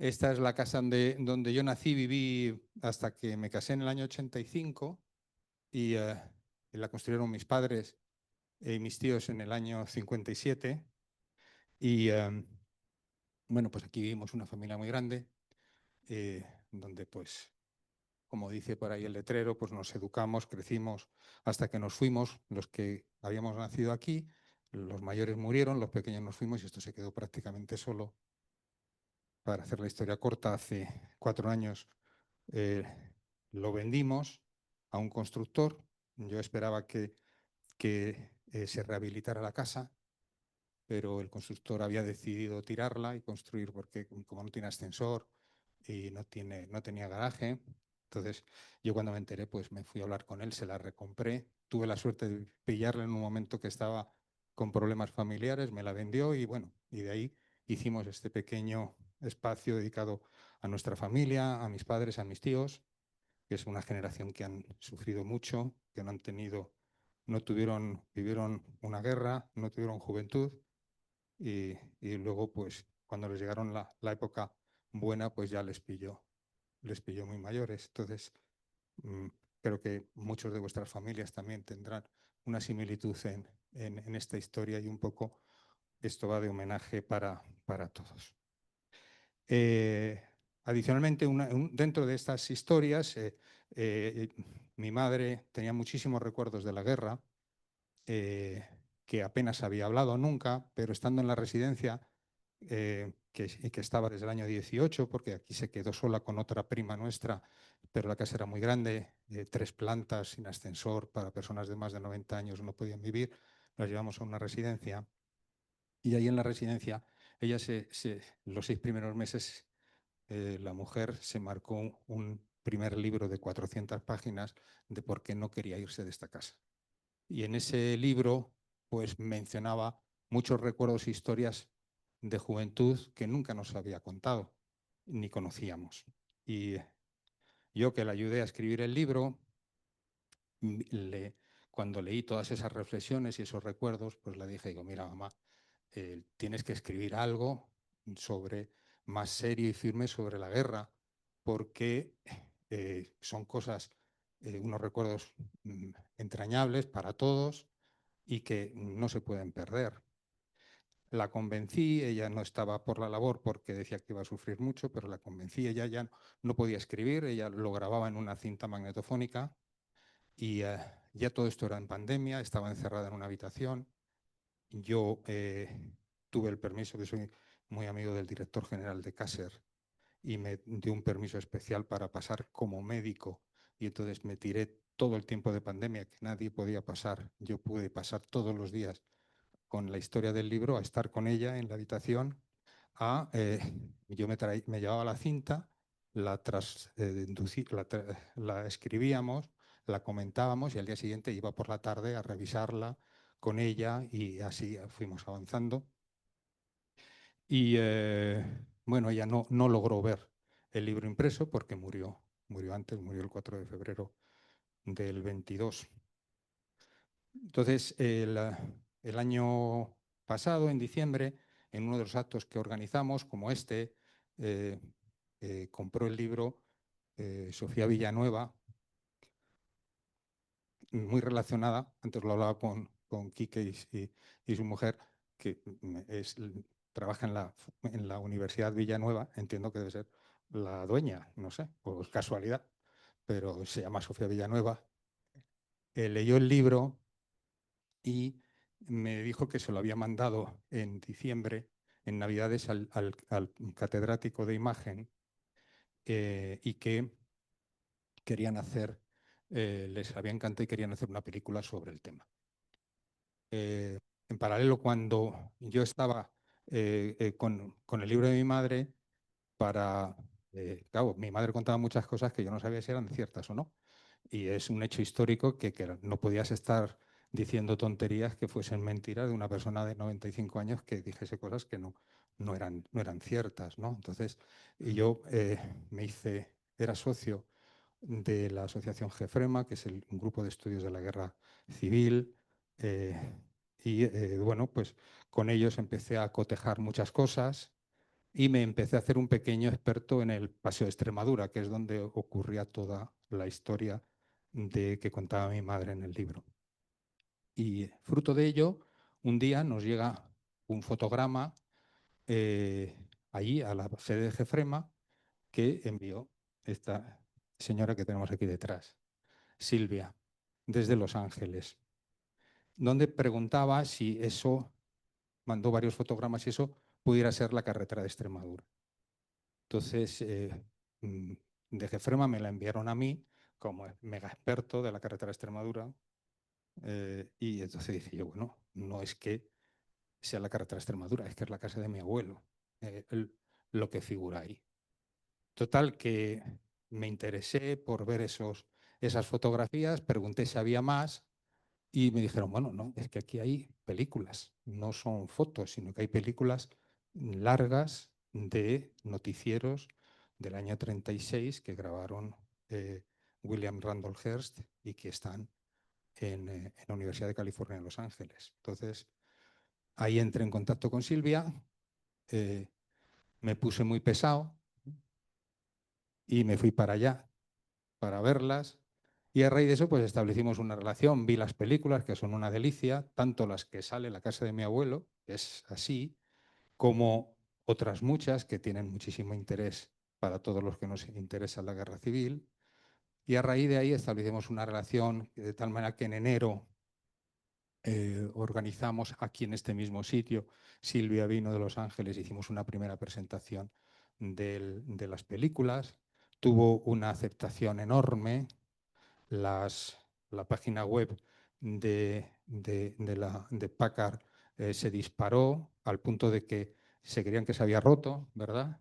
Esta es la casa donde yo nací, viví hasta que me casé en el año 85 y la construyeron mis padres y mis tíos en el año 57. Y bueno, pues aquí vivimos una familia muy grande, donde pues, como dice por ahí el letrero, pues nos educamos, crecimos hasta que nos fuimos, los que habíamos nacido aquí, los mayores murieron, los pequeños nos fuimos y esto se quedó prácticamente solo. Para hacer la historia corta, hace 4 años eh, lo vendimos a un constructor. Yo esperaba que se rehabilitara la casa, pero el constructor había decidido tirarla y construir porque como no tiene ascensor y no tenía garaje. Entonces yo cuando me enteré pues me fui a hablar con él, se la recompré. Tuve la suerte de pillarla en un momento que estaba con problemas familiares, me la vendió y bueno, y de ahí hicimos este pequeño espacio dedicado a nuestra familia, a mis padres, a mis tíos, que es una generación que han sufrido mucho, que no han tenido, vivieron una guerra, no tuvieron juventud y luego pues cuando les llegaron la época buena pues ya les pilló muy mayores. Entonces mm, creo que muchos de vuestras familias también tendrán una similitud en esta historia y un poco esto va de homenaje para todos. Eh, Adicionalmente, dentro de estas historias, eh, mi madre tenía muchísimos recuerdos de la guerra, eh, que apenas había hablado nunca, pero estando en la residencia, que estaba desde el año 18, porque aquí se quedó sola con otra prima nuestra, pero la casa era muy grande, 3 plantas, sin ascensor, para personas de más de 90 años no podían vivir, las llevamos a una residencia y ahí en la residencia, ella los 6 primeros meses, la mujer se marcó un primer libro de 400 páginas de por qué no quería irse de esta casa. Y en ese libro, pues mencionaba muchos recuerdos e historias de juventud que nunca nos había contado, ni conocíamos. Y yo que le ayudé a escribir el libro, le, cuando leí todas esas reflexiones y esos recuerdos, pues le dije, digo, mira, mamá, tienes que escribir algo sobre más serio y firme sobre la guerra, porque son cosas, unos recuerdos entrañables para todos y que no se pueden perder. La convencí, ella no estaba por la labor porque decía que iba a sufrir mucho, pero la convencí, ella ya no podía escribir, ella lo grababa en una cinta magnetofónica y ya todo esto era en pandemia, estaba encerrada en una habitación. Yo tuve el permiso, que soy muy amigo del director general de Caser, y me dio un permiso especial para pasar como médico. Y entonces me tiré todo el tiempo de pandemia que nadie podía pasar. Yo pude pasar todos los días con la historia del libro, a estar con ella en la habitación, yo me llevaba la cinta, la escribíamos, la comentábamos y al día siguiente iba por la tarde a revisarla con ella y así fuimos avanzando. Y bueno, ella no logró ver el libro impreso porque murió antes, murió el 4 de febrero del 22. Entonces, el año pasado, en diciembre, en uno de los actos que organizamos, como este, eh, compró el libro Sofía Villanueva, muy relacionada, antes lo hablaba con Quique y su mujer, que trabaja en la Universidad Villanueva, entiendo que debe ser la dueña, no sé, por casualidad, pero se llama Sofía Villanueva. Leyó el libro y me dijo que se lo había mandado en diciembre, en Navidades, al catedrático de imagen, y que querían les había encantado y querían hacer una película sobre el tema. En paralelo, cuando yo estaba con el libro de mi madre, claro, mi madre contaba muchas cosas que yo no sabía si eran ciertas o no. Y es un hecho histórico que no podías estar diciendo tonterías que fuesen mentiras de una persona de 95 años que dijese cosas que no eran ciertas, ¿no? Entonces, y yo era socio de la asociación GEFREMA, que es un grupo de estudios de la guerra civil, y bueno, pues con ellos empecé a cotejar muchas cosas y me empecé a hacer un pequeño experto en el Paseo de Extremadura, que es donde ocurría toda la historia que contaba mi madre en el libro. Y fruto de ello, un día nos llega un fotograma allí a la sede de Gefrema que envió esta señora que tenemos aquí detrás, Silvia, desde Los Ángeles, donde preguntaba si eso, mandó varios fotogramas y eso pudiera ser la carretera de Extremadura. Entonces, de Gefrema me la enviaron a mí como mega experto de la carretera de Extremadura, y entonces dije yo, bueno, no es que sea la carretera de Extremadura, es que es la casa de mi abuelo, lo que figura ahí. Total, que me interesé por ver esas fotografías, pregunté si había más y me dijeron, bueno, no, es que aquí hay películas, no son fotos, sino que hay películas largas de noticieros del año 36 que grabaron William Randolph Hearst y que están en la Universidad de California en Los Ángeles. Entonces, ahí entré en contacto con Silvia, me puse muy pesado y me fui para allá para verlas. Y a raíz de eso, pues establecimos una relación. Vi las películas, que son una delicia, tanto las que sale La casa de mi abuelo, que es así, como otras muchas que tienen muchísimo interés para todos los que nos interesa la guerra civil. Y a raíz de ahí establecimos una relación de tal manera que en enero organizamos aquí en este mismo sitio, Silvia vino de Los Ángeles, hicimos una primera presentación de las películas, tuvo una aceptación enorme, la página web de Packard se disparó al punto de que se creían que se había roto, ¿verdad?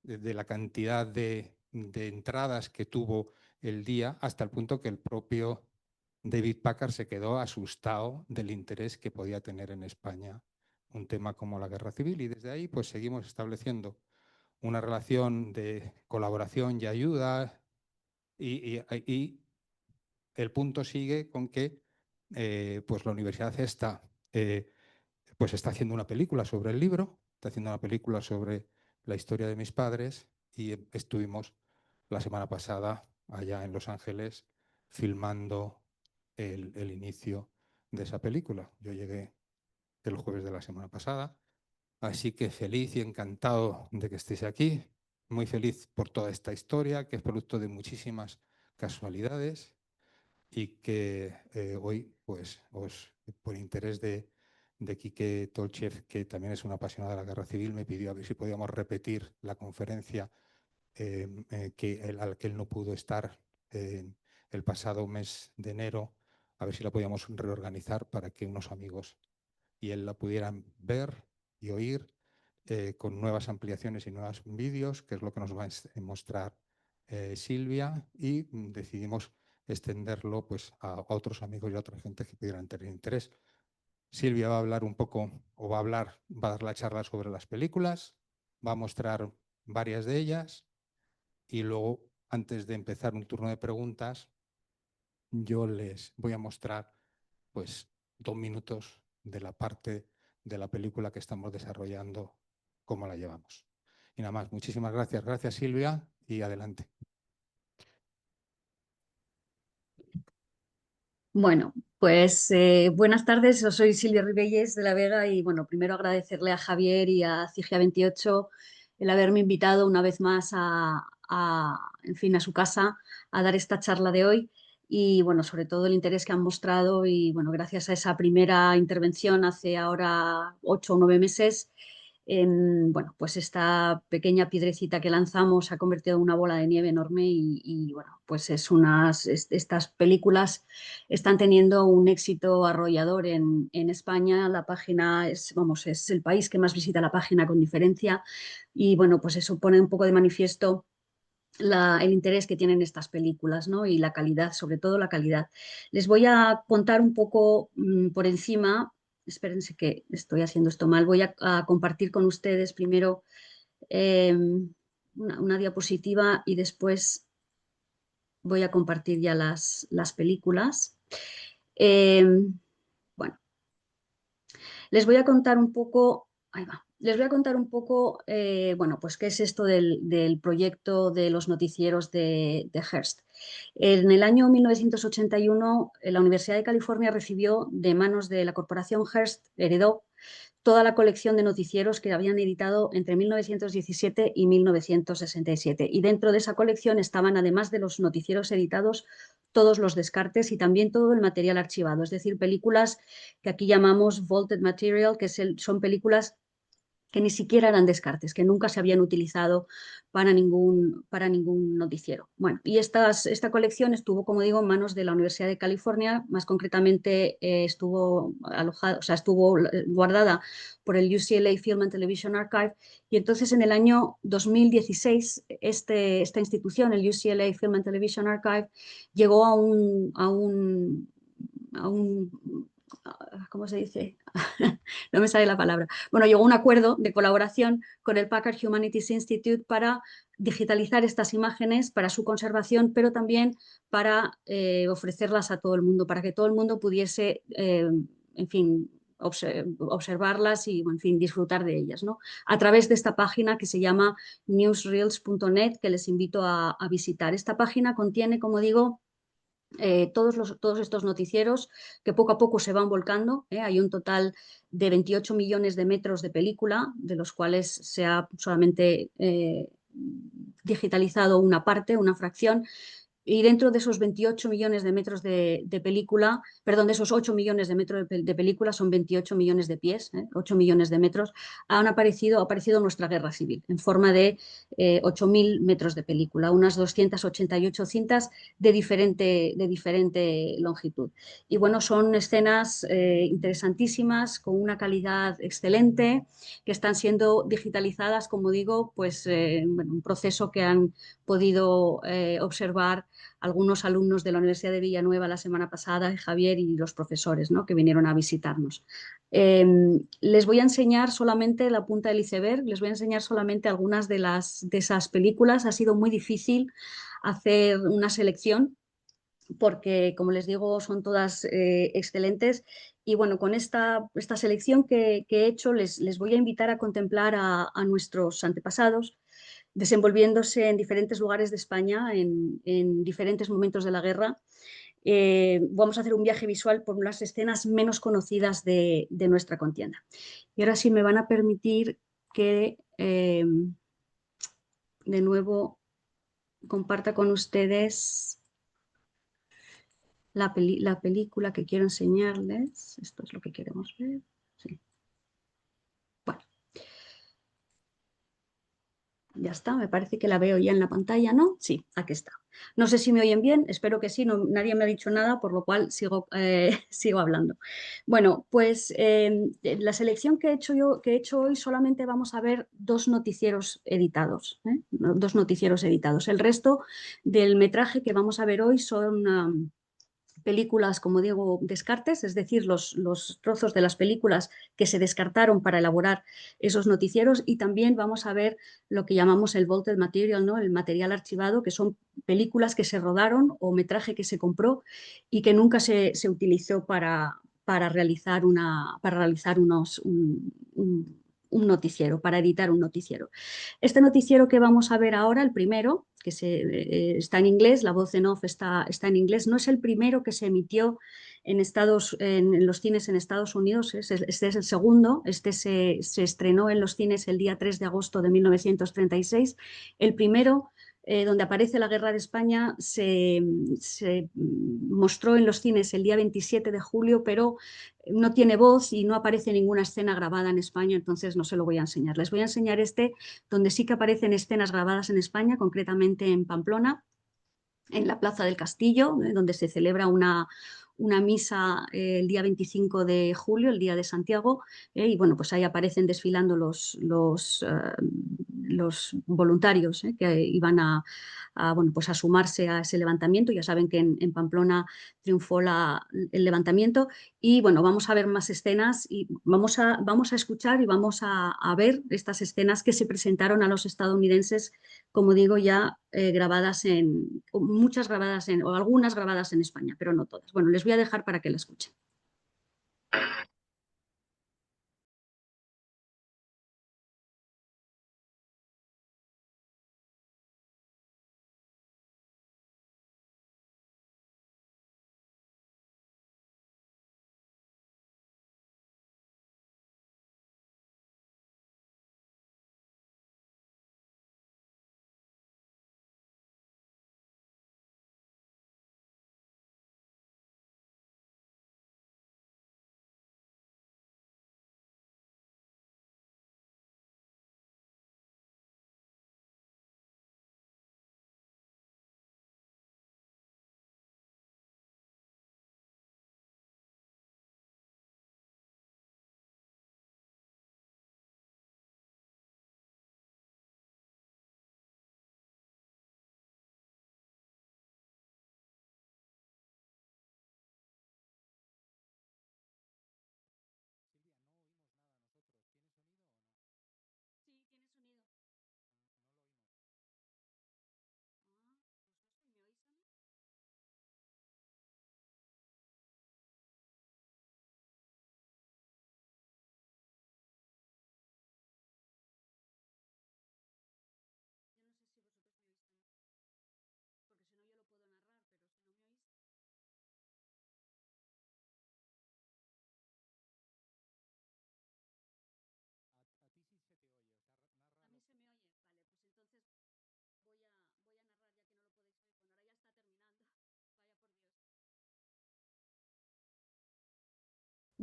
De la cantidad de entradas que tuvo el día, hasta el punto que el propio David Packard se quedó asustado del interés que podía tener en España un tema como la guerra civil, y desde ahí pues seguimos estableciendo una relación de colaboración y ayuda, y el punto sigue con que pues la universidad pues está haciendo una película sobre el libro, está haciendo una película sobre la historia de mis padres, y estuvimos la semana pasada allá en Los Ángeles filmando el inicio de esa película. Yo llegué el jueves de la semana pasada, así que feliz y encantado de que estéis aquí, muy feliz por toda esta historia, que es producto de muchísimas casualidades, y que hoy, pues, por interés de Quique Tolchev, que también es un apasionado de la guerra civil, me pidió a ver si podíamos repetir la conferencia a la que él no pudo estar el pasado mes de enero, a ver si la podíamos reorganizar para que unos amigos y él la pudieran ver y oír, con nuevas ampliaciones y nuevos vídeos, que es lo que nos va a mostrar Silvia, y decidimos extenderlo pues, a otros amigos y a otra gente que pudieran tener interés. Silvia va a hablar un poco, o va a dar la charla sobre las películas, va a mostrar varias de ellas, y luego, antes de empezar un turno de preguntas, yo les voy a mostrar pues 2 minutos de la parte de la película que estamos desarrollando, cómo la llevamos. Y nada más, muchísimas gracias. Gracias, Silvia, y adelante. Bueno, pues buenas tardes, yo soy Silvia Ribelles de la Vega y bueno, primero agradecerle a Javier y a CIGIA 28 el haberme invitado una vez más en fin, a su casa a dar esta charla de hoy y bueno, sobre todo el interés que han mostrado y bueno, gracias a esa primera intervención hace ahora 8 o 9 meses, bueno, pues esta pequeña piedrecita que lanzamos se ha convertido en una bola de nieve enorme y bueno, pues estas películas están teniendo un éxito arrollador en España. La página vamos, es el país que más visita la página con diferencia y bueno, pues eso pone un poco de manifiesto el interés que tienen estas películas, ¿no? Y la calidad, sobre todo la calidad. Les voy a contar un poco por encima, espérense que estoy haciendo esto mal, voy a compartir con ustedes primero una diapositiva y después voy a compartir ya las películas. Bueno, les voy a contar un poco, ahí va, les voy a contar un poco, bueno, pues qué es esto del proyecto de los noticieros de Hearst. En el año 1981, la Universidad de California recibió de manos de la corporación Hearst, heredó toda la colección de noticieros que habían editado entre 1917 y 1967. Y dentro de esa colección estaban, además de los noticieros editados, todos los descartes y también todo el material archivado, es decir, películas que aquí llamamos vaulted material, que son películas que ni siquiera eran descartes, que nunca se habían utilizado para ningún noticiero. Bueno, y esta colección estuvo, como digo, en manos de la Universidad de California, más concretamente estuvo alojada, o sea, estuvo guardada por el UCLA Film and Television Archive, y entonces en el año 2016 esta institución, el UCLA Film and Television Archive, llegó a un ¿cómo se dice? No me sale la palabra. Bueno, llegó a un acuerdo de colaboración con el Packard Humanities Institute para digitalizar estas imágenes para su conservación, pero también para ofrecerlas a todo el mundo, para que todo el mundo pudiese, en fin, observarlas y, en fin, disfrutar de ellas, ¿no? A través de esta página que se llama newsreels.net, que les invito a visitar. Esta página contiene, como digo, todos estos noticieros que poco a poco se van volcando. Hay un total de 28 millones de metros de película, de los cuales se ha solamente digitalizado una parte, una fracción, y dentro de esos 28 millones de metros de película, perdón, de esos 8 millones de metros de película, son 28 millones de pies, 8 millones de metros, ha aparecido nuestra guerra civil en forma de 8.000 metros de película, unas 288 cintas de diferente longitud. Y bueno, son escenas interesantísimas, con una calidad excelente, que están siendo digitalizadas, como digo, pues bueno, un proceso que han podido observar algunos alumnos de la Universidad de Villanueva la semana pasada, Javier y los profesores, ¿no?, que vinieron a visitarnos. Les voy a enseñar solamente la punta del iceberg, les voy a enseñar solamente algunas de esas películas. Ha sido muy difícil hacer una selección porque, como les digo, son todas excelentes. Y bueno, con esta selección que he hecho, les voy a invitar a contemplar a nuestros antepasados, desenvolviéndose en diferentes lugares de España, en diferentes momentos de la guerra. Vamos a hacer un viaje visual por las escenas menos conocidas de nuestra contienda. Y ahora sí me van a permitir que de nuevo comparta con ustedes la película que quiero enseñarles. Esto es lo que queremos ver. Sí. Bueno, ya está, me parece que la veo ya en la pantalla, ¿no? Sí, aquí está. No sé si me oyen bien, espero que sí, no, nadie me ha dicho nada, por lo cual sigo hablando. Bueno, pues la selección que he hecho hoy, solamente vamos a ver dos noticieros editados, ¿eh? Dos noticieros editados. El resto del metraje que vamos a ver hoy son películas, como digo, descartes, es decir, los trozos de las películas que se descartaron para elaborar esos noticieros, y también vamos a ver lo que llamamos el vaulted material, ¿no?, el material archivado, que son películas que se rodaron o metraje que se compró y que nunca se utilizó para realizar un noticiero, para editar un noticiero. Este noticiero que vamos a ver ahora, el primero, que está en inglés, la voz en off está en inglés, no es el primero que se emitió en los cines en Estados Unidos, este es el segundo. Este se estrenó en los cines el día 3 de agosto de 1936. El primero, donde aparece la Guerra de España, se mostró en los cines el día 27 de julio, pero no tiene voz y no aparece ninguna escena grabada en España, entonces no se lo voy a enseñar. Les voy a enseñar este, donde sí que aparecen escenas grabadas en España, concretamente en Pamplona, en la Plaza del Castillo, donde se celebra una misa el día 25 de julio, el día de Santiago, y bueno, pues ahí aparecen desfilando los voluntarios que iban bueno, pues a sumarse a ese levantamiento. Ya saben que en Pamplona triunfó el levantamiento, y bueno, vamos a ver más escenas y vamos a escuchar y vamos a ver estas escenas que se presentaron a los estadounidenses, como digo, ya muchas grabadas o algunas grabadas en España, pero no todas. Bueno, les voy a dejar para que la escuchen.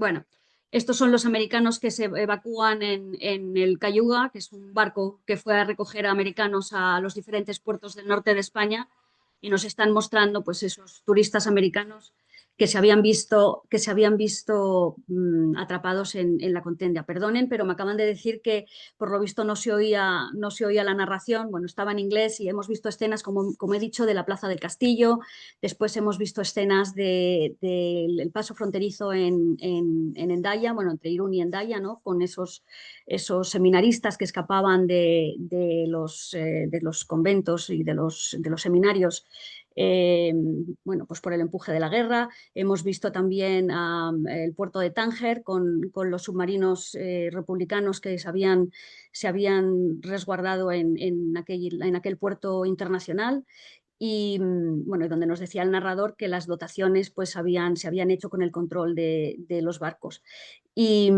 Bueno, estos son los americanos que se evacúan en el Cayuga, que es un barco que fue a recoger a americanos a los diferentes puertos del norte de España, y nos están mostrando pues esos turistas americanos que se habían visto atrapados en la contienda. Perdonen, pero me acaban de decir que por lo visto no se oía la narración. Bueno, estaba en inglés y hemos visto escenas, como he dicho, de la Plaza del Castillo. Después hemos visto escenas del paso fronterizo en Hendaya, bueno, entre Irún y Hendaya, ¿no? Con esos seminaristas que escapaban de los conventos y de los seminarios, bueno, pues por el empuje de la guerra. Hemos visto también el puerto de Tánger con los submarinos republicanos que se habían resguardado en aquel puerto internacional. Y bueno, donde nos decía el narrador que las dotaciones pues se habían hecho con el control de los barcos. Y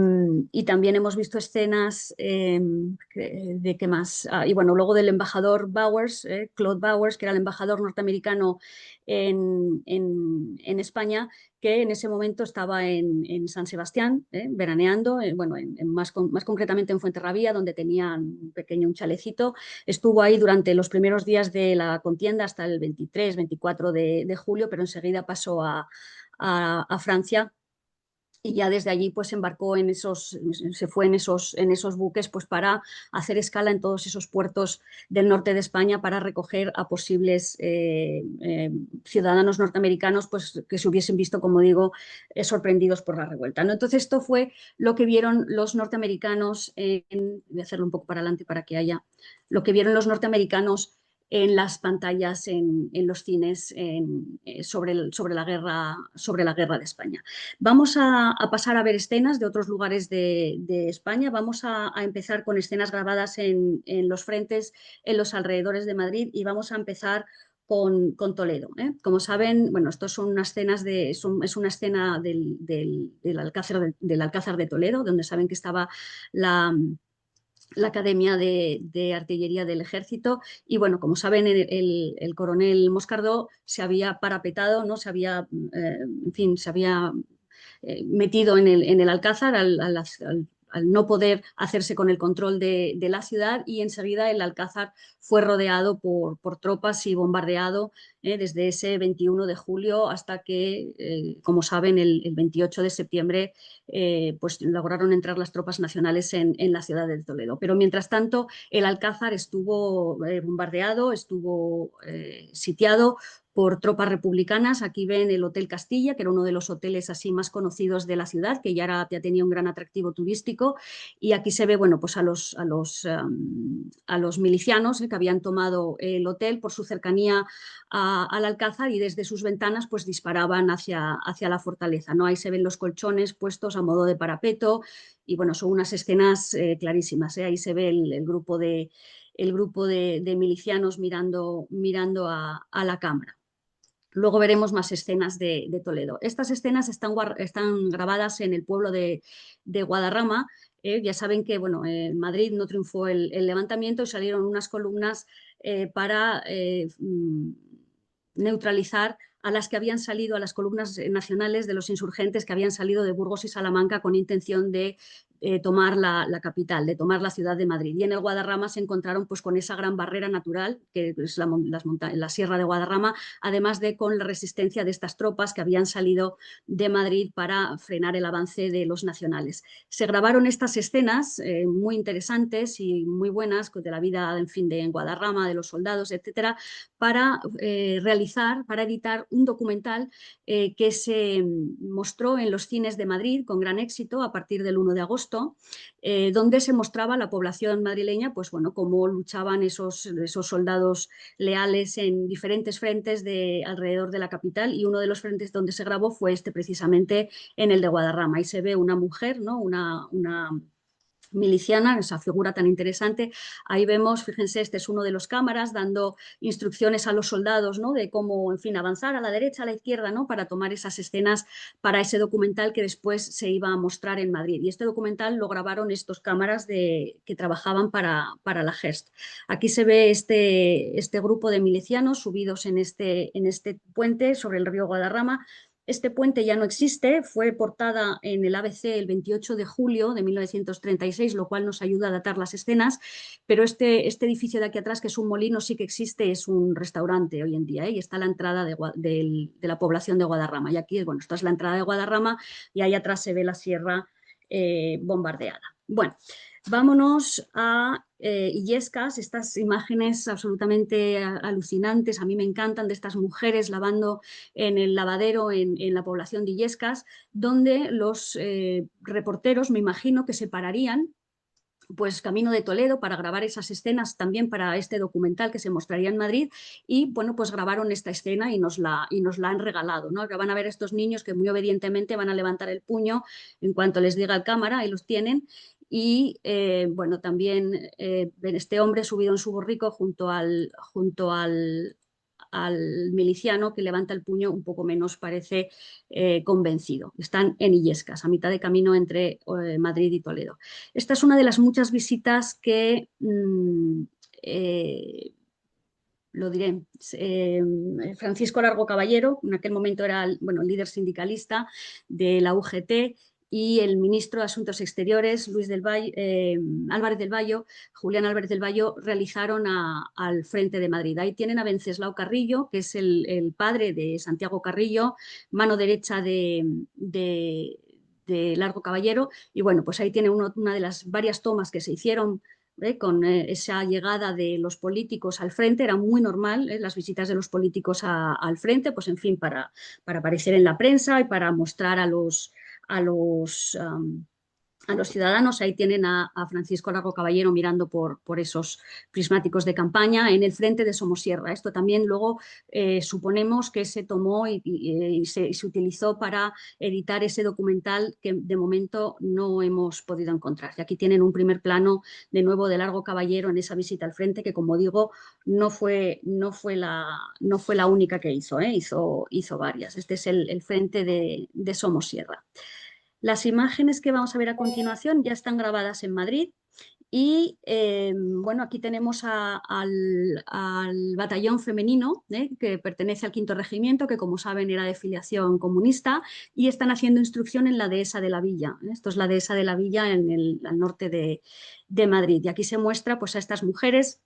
también hemos visto escenas de qué más. Y bueno, luego del embajador Bowers, Claude Bowers, que era el embajador norteamericano en España, que en ese momento estaba en San Sebastián, veraneando, bueno, más concretamente en Fuenterrabía, donde tenía un chalecito. Estuvo ahí durante los primeros días de la contienda hasta el 23, 24 de julio, pero enseguida pasó a Francia. Y ya desde allí pues se fue en esos buques pues para hacer escala en todos esos puertos del norte de España para recoger a posibles ciudadanos norteamericanos pues que se hubiesen visto, como digo, sorprendidos por la revuelta, ¿no? Entonces esto fue lo que vieron los norteamericanos voy a hacerlo un poco para adelante para que haya, lo que vieron los norteamericanos en las pantallas, en los cines, sobre la guerra de España. Vamos a pasar a ver escenas de otros lugares de España. Vamos a empezar con escenas grabadas en los frentes, en los alrededores de Madrid, y vamos a empezar con Toledo. Como saben, bueno, estos son unas escenas es una escena del Alcázar de Toledo, donde saben que estaba la Academia de Artillería del Ejército. Y bueno, como saben, el coronel Moscardó se había parapetado, ¿no? En fin, se había metido en el Alcázar al no poder hacerse con el control de la ciudad, y enseguida el Alcázar fue rodeado por tropas y bombardeado desde ese 21 de julio hasta que, como saben, el 28 de septiembre pues lograron entrar las tropas nacionales en la ciudad de Toledo. Pero mientras tanto el Alcázar estuvo bombardeado, estuvo sitiado por tropas republicanas. Aquí ven el Hotel Castilla, que era uno de los hoteles así más conocidos de la ciudad, que ya tenía un gran atractivo turístico. Y aquí se ve, bueno, pues a los milicianos que habían tomado el hotel por su cercanía al Alcázar, y desde sus ventanas pues disparaban hacia la fortaleza, ¿no? Ahí se ven los colchones puestos a modo de parapeto, y bueno, son unas escenas clarísimas, ¿eh? Ahí se ve el grupo de milicianos mirando a la cámara. Luego veremos más escenas de Toledo. Estas escenas están grabadas en el pueblo de Guadarrama. Ya saben que bueno, en Madrid no triunfó el levantamiento y salieron unas columnas para neutralizar a las que habían salido, a las columnas nacionales de los insurgentes que habían salido de Burgos y Salamanca con intención de tomar la capital, de tomar la ciudad de Madrid. Y en el Guadarrama se encontraron pues con esa gran barrera natural, que es la Sierra de Guadarrama, además de con la resistencia de estas tropas que habían salido de Madrid para frenar el avance de los nacionales. Se grabaron estas escenas muy interesantes y muy buenas de la vida, en fin, de Guadarrama, de los soldados, etcétera, para editar un documental que se mostró en los cines de Madrid con gran éxito a partir del 1 de agosto, donde se mostraba la población madrileña, pues bueno, cómo luchaban esos soldados leales en diferentes frentes alrededor de la capital, y uno de los frentes donde se grabó fue precisamente en el de Guadarrama. Ahí se ve una mujer, ¿no? una miliciana, esa figura tan interesante. Ahí vemos, fíjense, este es uno de los cámaras dando instrucciones a los soldados, ¿no? De cómo, en fin, avanzar a la derecha, a la izquierda, ¿no? Para tomar esas escenas para ese documental que después se iba a mostrar en Madrid. Y este documental lo grabaron estos cámaras que trabajaban para la Hearst. Aquí se ve este grupo de milicianos subidos en este puente sobre el río Guadarrama, Este puente ya no existe, fue portada en el ABC el 28 de julio de 1936, lo cual nos ayuda a datar las escenas, pero este edificio de aquí atrás, que es un molino, sí que existe, es un restaurante hoy en día, y está a la entrada de la población de Guadarrama. Y aquí, bueno, esta es la entrada de Guadarrama y ahí atrás se ve la sierra bombardeada. Bueno, vámonos a Illescas, estas imágenes absolutamente alucinantes, a mí me encantan, de estas mujeres lavando en el lavadero en la población de Illescas, donde los reporteros, me imagino, que se pararían pues camino de Toledo para grabar esas escenas también para este documental que se mostraría en Madrid, y bueno, pues grabaron esta escena y nos la han regalado, ¿no? Que van a ver estos niños que muy obedientemente van a levantar el puño en cuanto les diga el cámara, ahí los tienen. Y bueno, también ven este hombre subido en su borrico junto al miliciano, que levanta el puño un poco menos, parece convencido. Están en Illescas, a mitad de camino entre Madrid y Toledo. Esta es una de las muchas visitas que lo diré, Francisco Largo Caballero, en aquel momento era bueno, el líder sindicalista de la UGT, y el ministro de Asuntos Exteriores, Álvarez del Valle, Julián Álvarez del Valle, realizaron al frente de Madrid. Ahí tienen a Venceslao Carrillo, que es el padre de Santiago Carrillo, mano derecha de Largo Caballero, y bueno, pues ahí tiene una de las varias tomas que se hicieron con esa llegada de los políticos al frente. Era muy normal las visitas de los políticos al frente, pues en fin, para aparecer en la prensa y para mostrar a los, a los ciudadanos. Ahí tienen a Francisco Largo Caballero mirando por esos prismáticos de campaña en el frente de Somosierra. Esto también luego suponemos que se tomó y se utilizó para editar ese documental que de momento no hemos podido encontrar. Y aquí tienen un primer plano de nuevo de Largo Caballero en esa visita al frente, que como digo, no fue la única que hizo, hizo varias. Este es el frente de Somosierra. Las imágenes que vamos a ver a continuación ya están grabadas en Madrid, y bueno, aquí tenemos al batallón femenino, que pertenece al Quinto Regimiento, que como saben era de filiación comunista, y están haciendo instrucción en la Dehesa de la Villa. Esto es la Dehesa de la Villa al norte de Madrid, y aquí se muestra pues a estas mujeres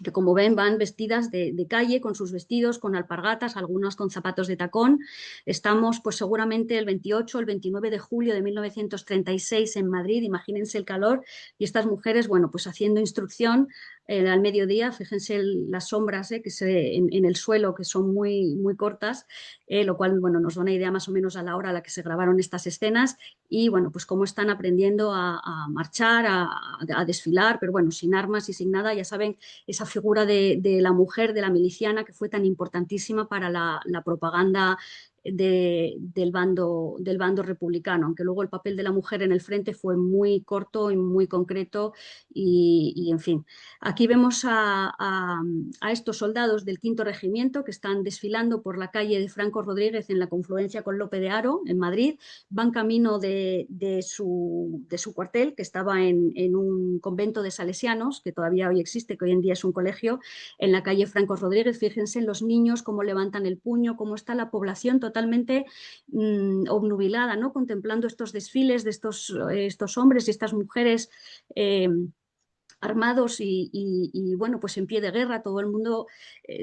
que, como ven, van vestidas de calle, con sus vestidos, con alpargatas, algunas con zapatos de tacón. Estamos pues seguramente el 28 o el 29 de julio de 1936 en Madrid, imagínense el calor, y estas mujeres, bueno, pues haciendo instrucción al mediodía. Fíjense las sombras en el suelo, que son muy, muy cortas, lo cual, bueno, nos da una idea más o menos a la hora a la que se grabaron estas escenas, y bueno, pues cómo están aprendiendo a marchar, a desfilar, pero bueno, sin armas y sin nada. Ya saben, esa figura de la mujer, de la miliciana, que fue tan importantísima para la propaganda del bando republicano, aunque luego el papel de la mujer en el frente fue muy corto y muy concreto, y en fin. Aquí vemos a estos soldados del Quinto Regimiento que están desfilando por la calle de Franco Rodríguez en la confluencia con Lope de Haro en Madrid. Van camino de su cuartel, que estaba en un convento de salesianos, que todavía hoy existe, que hoy en día es un colegio, en la calle Franco Rodríguez. Fíjense en los niños cómo levantan el puño, cómo está la población totalmente obnubilada, ¿no? Contemplando estos desfiles de estos hombres y estas mujeres armados y, bueno, pues en pie de guerra. Todo el mundo,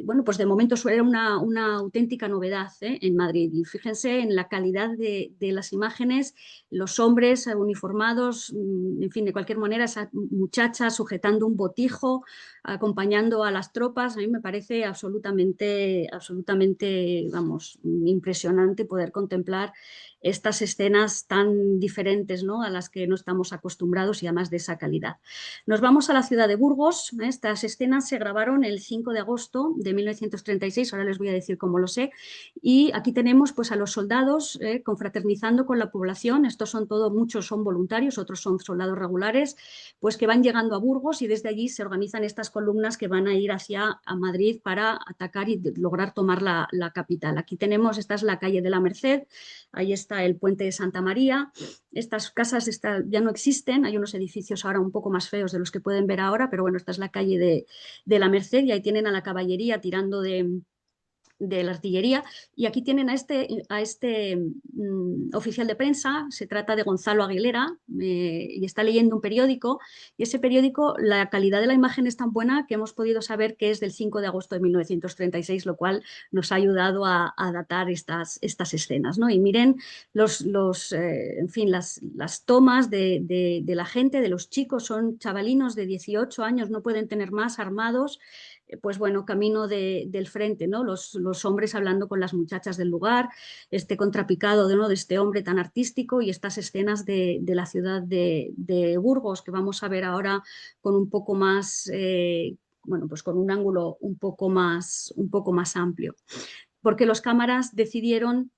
bueno, pues de momento era una auténtica novedad en Madrid. Y fíjense en la calidad de las imágenes, los hombres uniformados, en fin, de cualquier manera, esa muchacha sujetando un botijo, acompañando a las tropas. A mí me parece absolutamente, vamos, impresionante poder contemplar estas escenas tan diferentes, ¿no?, a las que no estamos acostumbrados, y además de esa calidad. Nos vamos a la ciudad de Burgos. Estas escenas se grabaron el 5 de agosto de 1936, ahora les voy a decir cómo lo sé, y aquí tenemos pues a los soldados confraternizando con la población. Estos muchos son voluntarios, otros son soldados regulares, pues que van llegando a Burgos, y desde allí se organizan estas columnas que van a ir hacia Madrid para atacar y lograr tomar la capital. Aquí tenemos, esta es la calle de la Merced, ahí está el puente de Santa María. Estas casas ya no existen, hay unos edificios ahora un poco más feos de los que pueden ver ahora, pero bueno, esta es la calle de la Merced, y ahí tienen a la caballería tirando de de la artillería, y aquí tienen a este oficial de prensa. Se trata de Gonzalo Aguilera, y está leyendo un periódico, y ese periódico, la calidad de la imagen es tan buena que hemos podido saber que es del 5 de agosto de 1936, lo cual nos ha ayudado a datar estas escenas, ¿no? Y miren en fin, las tomas de la gente, de los chicos. Son chavalinos de 18 años, no pueden tener más, armados, pues bueno, camino del frente, ¿no? Los hombres hablando con las muchachas del lugar, este contrapicado ¿no? de este hombre tan artístico, y estas escenas de la ciudad de Burgos, que vamos a ver ahora con un poco más, bueno, pues con un ángulo un poco más amplio. Porque los cámaras decidieron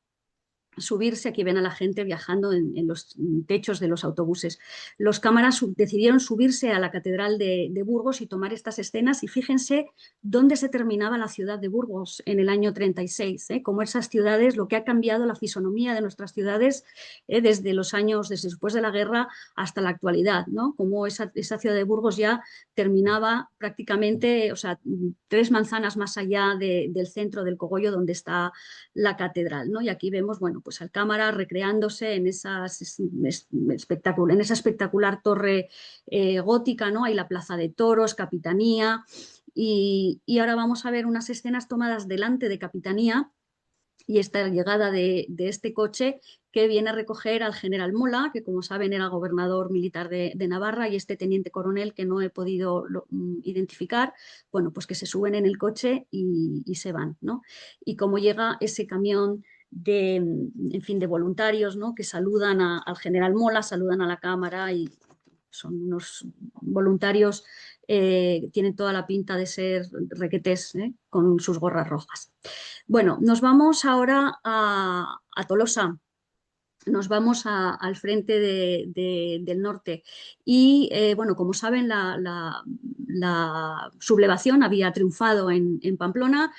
subirse. Aquí ven a la gente viajando en los techos de los autobuses. Los cámaras decidieron subirse a la Catedral de Burgos y tomar estas escenas, y fíjense dónde se terminaba la ciudad de Burgos en el año 36, como esas ciudades, lo que ha cambiado la fisonomía de nuestras ciudades desde después de la guerra hasta la actualidad, ¿no? Como esa ciudad de Burgos ya terminaba prácticamente, o sea, 3 manzanas más allá del centro del cogollo donde está la catedral, ¿no? Y aquí vemos, bueno, pues al cámara recreándose en esa espectacular torre gótica, ¿no? Hay la plaza de toros, Capitanía, y ahora vamos a ver unas escenas tomadas delante de Capitanía, y esta llegada de este coche que viene a recoger al general Mola, que como saben era gobernador militar de Navarra, y este teniente coronel que no he podido identificar, bueno, pues que se suben en el coche y se van, ¿no? Y cómo llega ese camión en fin, de voluntarios, ¿no? Que saludan al general Mola, saludan a la cámara, y son unos voluntarios, tienen toda la pinta de ser requetés, con sus gorras rojas. Bueno, nos vamos ahora a Tolosa. Nos vamos al frente del norte, y bueno, como saben, la sublevación había triunfado en Pamplona,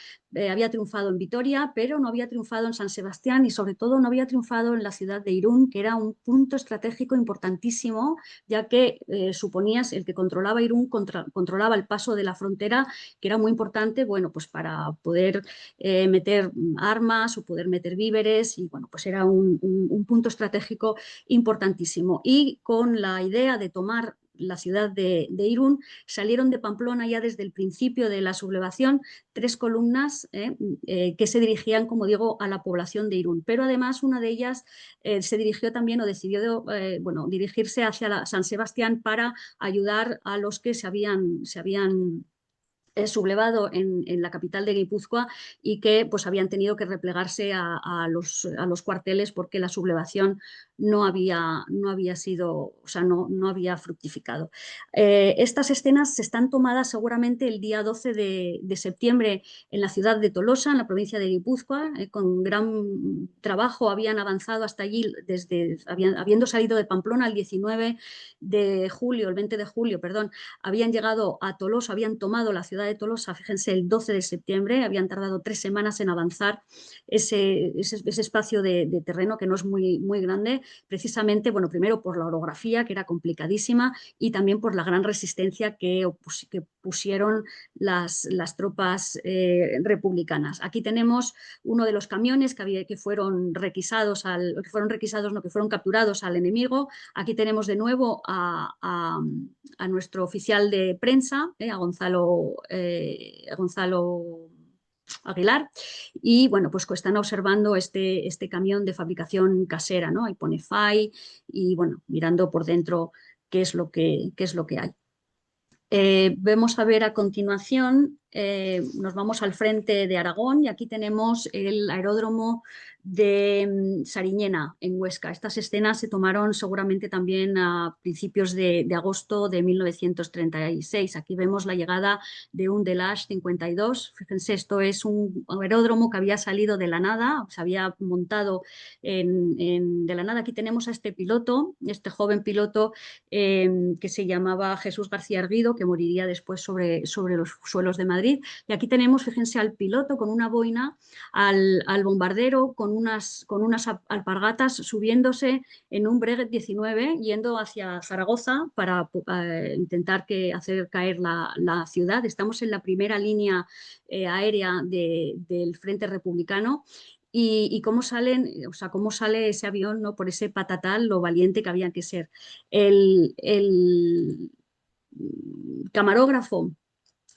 había triunfado en Vitoria, pero no había triunfado en San Sebastián, y sobre todo no había triunfado en la ciudad de Irún, que era un punto estratégico importantísimo, ya que suponías el que controlaba Irún, controlaba el paso de la frontera, que era muy importante, bueno, pues para poder meter armas o poder meter víveres, y bueno, pues era un punto estratégico importantísimo. Y con la idea de tomar la ciudad de Irún, salieron de Pamplona ya desde el principio de la sublevación 3 columnas que se dirigían, como digo, a la población de Irún. Pero además una de ellas se dirigió también, o decidió bueno, dirigirse hacia San Sebastián para ayudar a los que se habían sublevado en la capital de Guipúzcoa, y que pues habían tenido que replegarse a los cuarteles, porque la sublevación no había sido, o sea, no había fructificado. Estas escenas están tomadas seguramente el día 12 de septiembre en la ciudad de Tolosa, en la provincia de Guipúzcoa. Con gran trabajo habían avanzado hasta allí, habiendo salido de Pamplona el 19 de julio, el 20 de julio, perdón, habían llegado a Tolosa, habían tomado la ciudad de Tolosa, fíjense, el 12 de septiembre, habían tardado 3 semanas en avanzar ese espacio de terreno, que no es muy grande, precisamente, bueno, primero por la orografía, que era complicadísima, y también por la gran resistencia que pusieron las tropas republicanas. Aquí tenemos uno de los camiones que fueron capturados al enemigo. Aquí tenemos de nuevo a nuestro oficial de prensa, a Gonzalo Aguilar, y bueno, pues están observando este camión de fabricación casera, ¿no? Ahí pone FAI, y bueno, mirando por dentro qué es lo que hay. Vemos a ver a continuación, nos vamos al frente de Aragón, y aquí tenemos el aeródromo de Sariñena, en Huesca. Estas escenas se tomaron seguramente también a principios de agosto de 1936. Aquí vemos la llegada de un Delage 52. Fíjense, esto es un aeródromo que había salido de la nada, se había montado de la nada. Aquí tenemos a este piloto, este joven piloto, que se llamaba Jesús García Erguido, que moriría después sobre los suelos de Madrid. Madrid. Y aquí tenemos, fíjense, al piloto con una boina, al bombardero con unas alpargatas subiéndose en un Breguet 19 yendo hacia Zaragoza para intentar hacer caer la ciudad. Estamos en la primera línea aérea del Frente Republicano. Y cómo salen, o sea, cómo sale ese avión, ¿no? Por ese patatal, lo valiente que había que ser. El camarógrafo,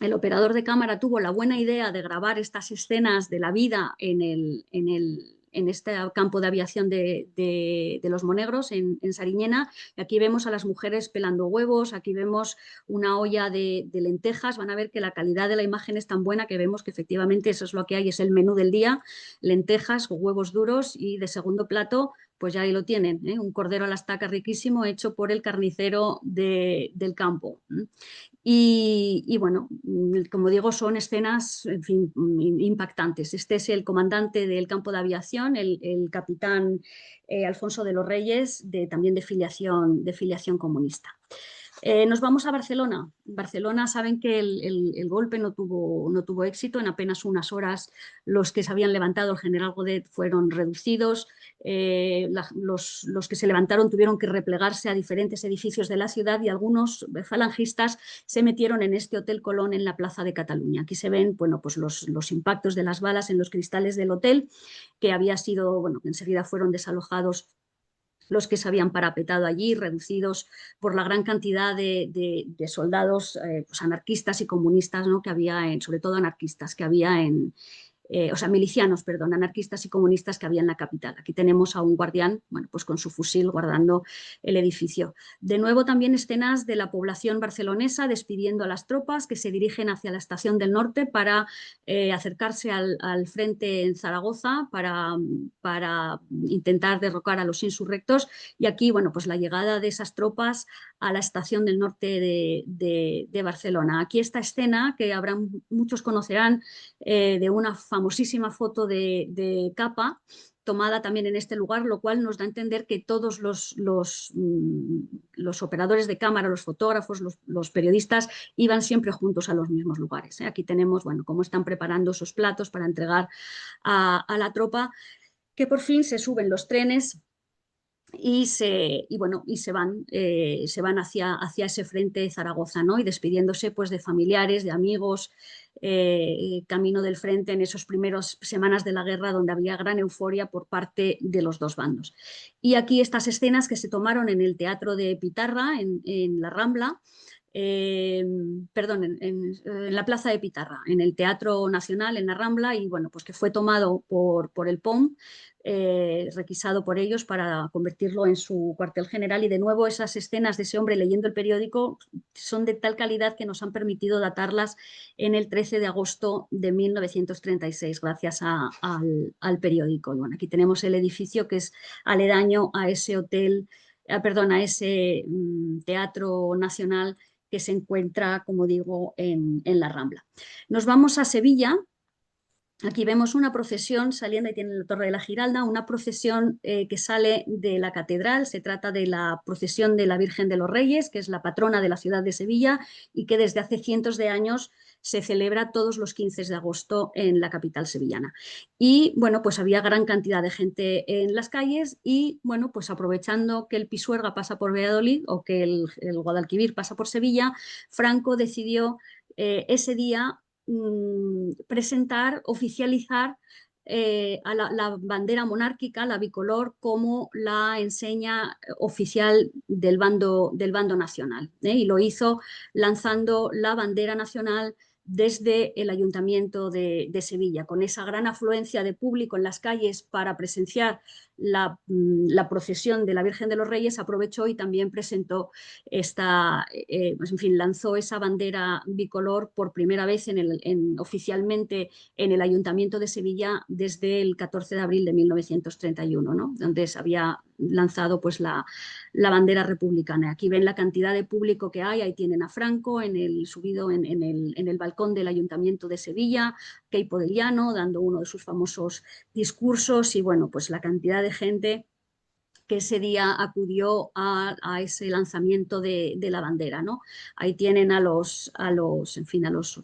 el operador de cámara, tuvo la buena idea de grabar estas escenas de la vida en este campo de aviación de Los Monegros, en Sariñena. Y aquí vemos a las mujeres pelando huevos, aquí vemos una olla de lentejas. Van a ver que la calidad de la imagen es tan buena que vemos que efectivamente eso es lo que hay, es el menú del día: lentejas, huevos duros, y de segundo plato, pues ya ahí lo tienen, ¿eh? Un cordero a la estaca riquísimo hecho por el carnicero del campo. Y bueno, como digo, son escenas, en fin, impactantes. Este es el comandante del campo de aviación, el capitán Alfonso de los Reyes, también de filiación comunista. Nos vamos a Barcelona. Barcelona, saben que el golpe no tuvo éxito. En apenas unas horas los que se habían levantado, el general Godet, fueron reducidos. Los que se levantaron tuvieron que replegarse a diferentes edificios de la ciudad, y algunos falangistas se metieron en este Hotel Colón en la Plaza de Cataluña. Aquí se ven, bueno, pues los impactos de las balas en los cristales del hotel, que había sido, bueno, enseguida fueron desalojados los que se habían parapetado allí, reducidos por la gran cantidad de soldados pues anarquistas y comunistas, ¿no? Que había, sobre todo anarquistas, que había milicianos, perdón, anarquistas y comunistas que había en la capital. Aquí tenemos a un guardián, bueno, pues con su fusil guardando el edificio. De nuevo también escenas de la población barcelonesa despidiendo a las tropas que se dirigen hacia la Estación del Norte para acercarse al frente en Zaragoza para intentar derrocar a los insurrectos. Y aquí, bueno, pues la llegada de esas tropas a la Estación del Norte de Barcelona. Aquí esta escena, que muchos conocerán, de una famosísima foto de Capa, tomada también en este lugar, lo cual nos da a entender que todos los operadores de cámara, los fotógrafos, los periodistas, iban siempre juntos a los mismos lugares. Aquí tenemos, bueno, cómo están preparando esos platos para entregar a la tropa, que por fin se suben los trenes y se van hacia ese frente de Zaragoza, ¿no? Y despidiéndose, pues, de familiares, de amigos, camino del frente en esas primeras semanas de la guerra, donde había gran euforia por parte de los dos bandos. Y aquí estas escenas que se tomaron en el Teatro de Pitarra, en la Rambla, en la Plaza de Pitarra, en el Teatro Nacional, en la Rambla, y bueno, pues que fue tomado por el POM, requisado por ellos para convertirlo en su cuartel general. Y de nuevo esas escenas de ese hombre leyendo el periódico son de tal calidad que nos han permitido datarlas en el 13 de agosto de 1936 gracias al periódico. Y bueno, aquí tenemos el edificio que es aledaño a ese hotel, a ese Teatro Nacional, que se encuentra, como digo, en la Rambla. Nos vamos a Sevilla. Aquí vemos una procesión saliendo, y tiene la Torre de la Giralda, una procesión que sale de la catedral. Se trata de la procesión de la Virgen de los Reyes, que es la patrona de la ciudad de Sevilla y que desde hace cientos de años se celebra todos los 15 de agosto en la capital sevillana. Y bueno, pues había gran cantidad de gente en las calles y bueno, pues aprovechando que el Pisuerga pasa por Valladolid o que el Guadalquivir pasa por Sevilla, Franco decidió ese día presentar, oficializar a la bandera monárquica, la bicolor, como la enseña oficial del bando nacional. Y lo hizo lanzando la bandera nacional desde el Ayuntamiento de Sevilla, con esa gran afluencia de público en las calles para presenciar la procesión de la Virgen de los Reyes. Aprovechó y también presentó pues en fin, lanzó esa bandera bicolor por primera vez oficialmente en el Ayuntamiento de Sevilla desde el 14 de abril de 1931, ¿no? Donde se había lanzado pues la bandera republicana. Aquí ven la cantidad de público que hay. Ahí tienen a Franco subido en el balcón del Ayuntamiento de Sevilla, Queipo de Llano dando uno de sus famosos discursos, y bueno, pues la cantidad de gente que ese día acudió a ese lanzamiento de la bandera, ¿no? Ahí tienen en fin, a los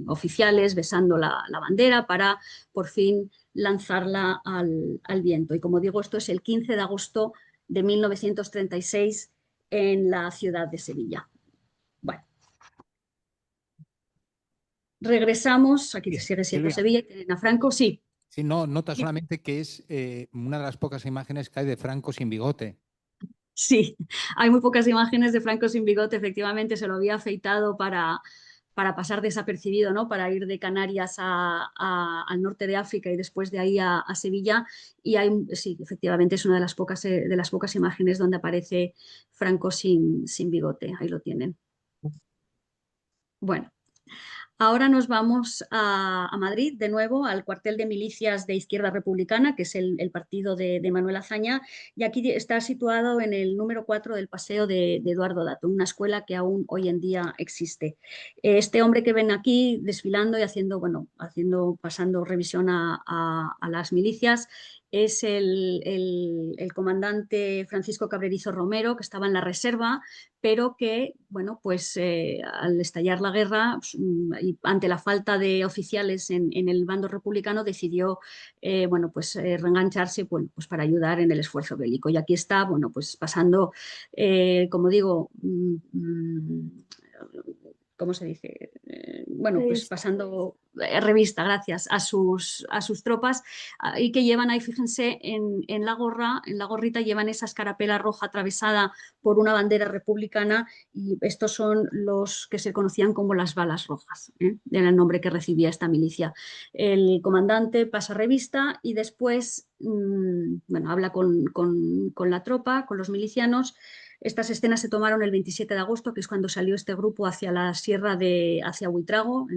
oficiales besando la bandera para por fin lanzarla al viento. Y como digo, esto es el 15 de agosto de 1936 en la ciudad de Sevilla. Bueno, regresamos, aquí sigue siendo Silvia, Sevilla, y tienen a Franco, sí. sí, no, nota solamente que es una de las pocas imágenes que hay de Franco sin bigote. Sí, hay muy pocas imágenes de Franco sin bigote, efectivamente se lo había afeitado para pasar desapercibido, ¿no? Para ir de Canarias al norte de África y después de ahí a Sevilla. Y sí, efectivamente es una de las pocas imágenes donde aparece Franco sin bigote, ahí lo tienen. Bueno. Ahora nos vamos a Madrid, de nuevo, al cuartel de milicias de Izquierda Republicana, que es el partido de Manuel Azaña, y aquí está situado en el número 4 del Paseo de Eduardo Dato, una escuela que aún hoy en día existe. Este hombre que ven aquí desfilando y pasando revisión a las milicias, es el comandante Francisco Cabrerizo Romero, que estaba en la reserva, pero que, bueno, pues al estallar la guerra y ante la falta de oficiales en el bando republicano decidió, reengancharse, bueno, pues para ayudar en el esfuerzo bélico. Y aquí está, bueno, pues pasando, como digo, ¿cómo se dice? Pues pasando revista, gracias, a sus tropas y que llevan ahí, fíjense, en la gorrita llevan esa escarapela roja atravesada por una bandera republicana y estos son los que se conocían como las balas rojas, era el nombre que recibía esta milicia. El comandante pasa revista y después, habla con la tropa, con los milicianos. Estas escenas se tomaron el 27 de agosto, que es cuando salió este grupo hacia la sierra hacia Huitrago,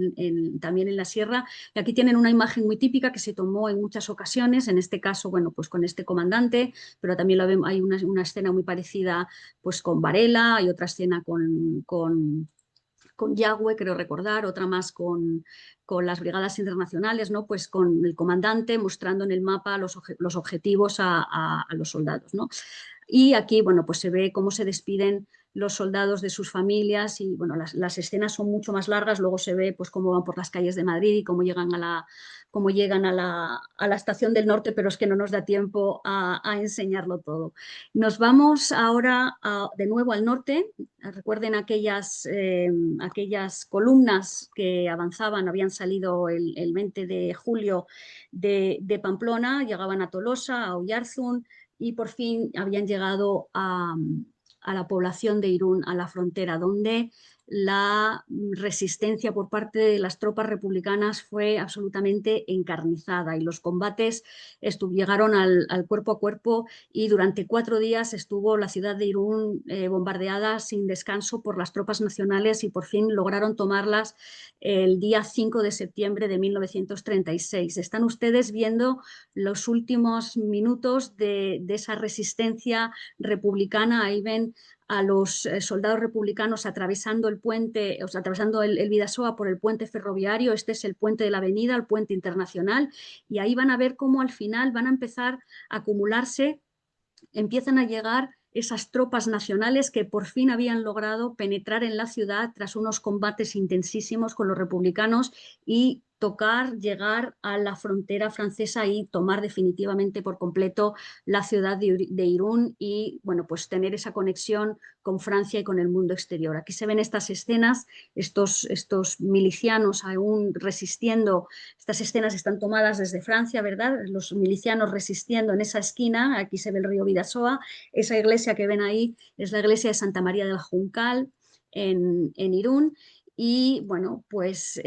también en la sierra. Y aquí tienen una imagen muy típica que se tomó en muchas ocasiones, en este caso, bueno, pues con este comandante, pero también hay una escena muy parecida pues con Varela, hay otra escena con Yagüe, creo recordar, otra más con las brigadas internacionales, ¿no? Pues con el comandante mostrando en el mapa los objetivos a los soldados, ¿no? Y aquí, bueno, pues se ve cómo se despiden los soldados de sus familias y, bueno, las escenas son mucho más largas, luego se ve pues cómo van por las calles de Madrid y cómo llegan a la estación del norte, pero es que no nos da tiempo a enseñarlo todo. Nos vamos ahora de nuevo al norte. Recuerden aquellas columnas que avanzaban, habían salido el 20 de julio de Pamplona, llegaban a Tolosa, a Oyarzún, y por fin habían llegado a la población de Irún, a la frontera, donde la resistencia por parte de las tropas republicanas fue absolutamente encarnizada y los combates llegaron al cuerpo a cuerpo y durante 4 días estuvo la ciudad de Irún bombardeada sin descanso por las tropas nacionales y por fin lograron tomarlas el día 5 de septiembre de 1936. Están ustedes viendo los últimos minutos de esa resistencia republicana. Ahí ven a los soldados republicanos atravesando el puente, o sea, atravesando el Bidasoa por el puente ferroviario. Este es el puente de la avenida, el puente internacional, y ahí van a ver cómo al final van a empezar a acumularse, empiezan a llegar esas tropas nacionales que por fin habían logrado penetrar en la ciudad tras unos combates intensísimos con los republicanos y llegar a la frontera francesa y tomar definitivamente por completo la ciudad de Irún y, bueno, pues tener esa conexión con Francia y con el mundo exterior. Aquí se ven estas escenas, estos milicianos aún resistiendo. Estas escenas están tomadas desde Francia, ¿verdad? Los milicianos resistiendo en esa esquina, aquí se ve el río Bidasoa. Esa iglesia que ven ahí es la iglesia de Santa María del Juncal en Irún. Y bueno, pues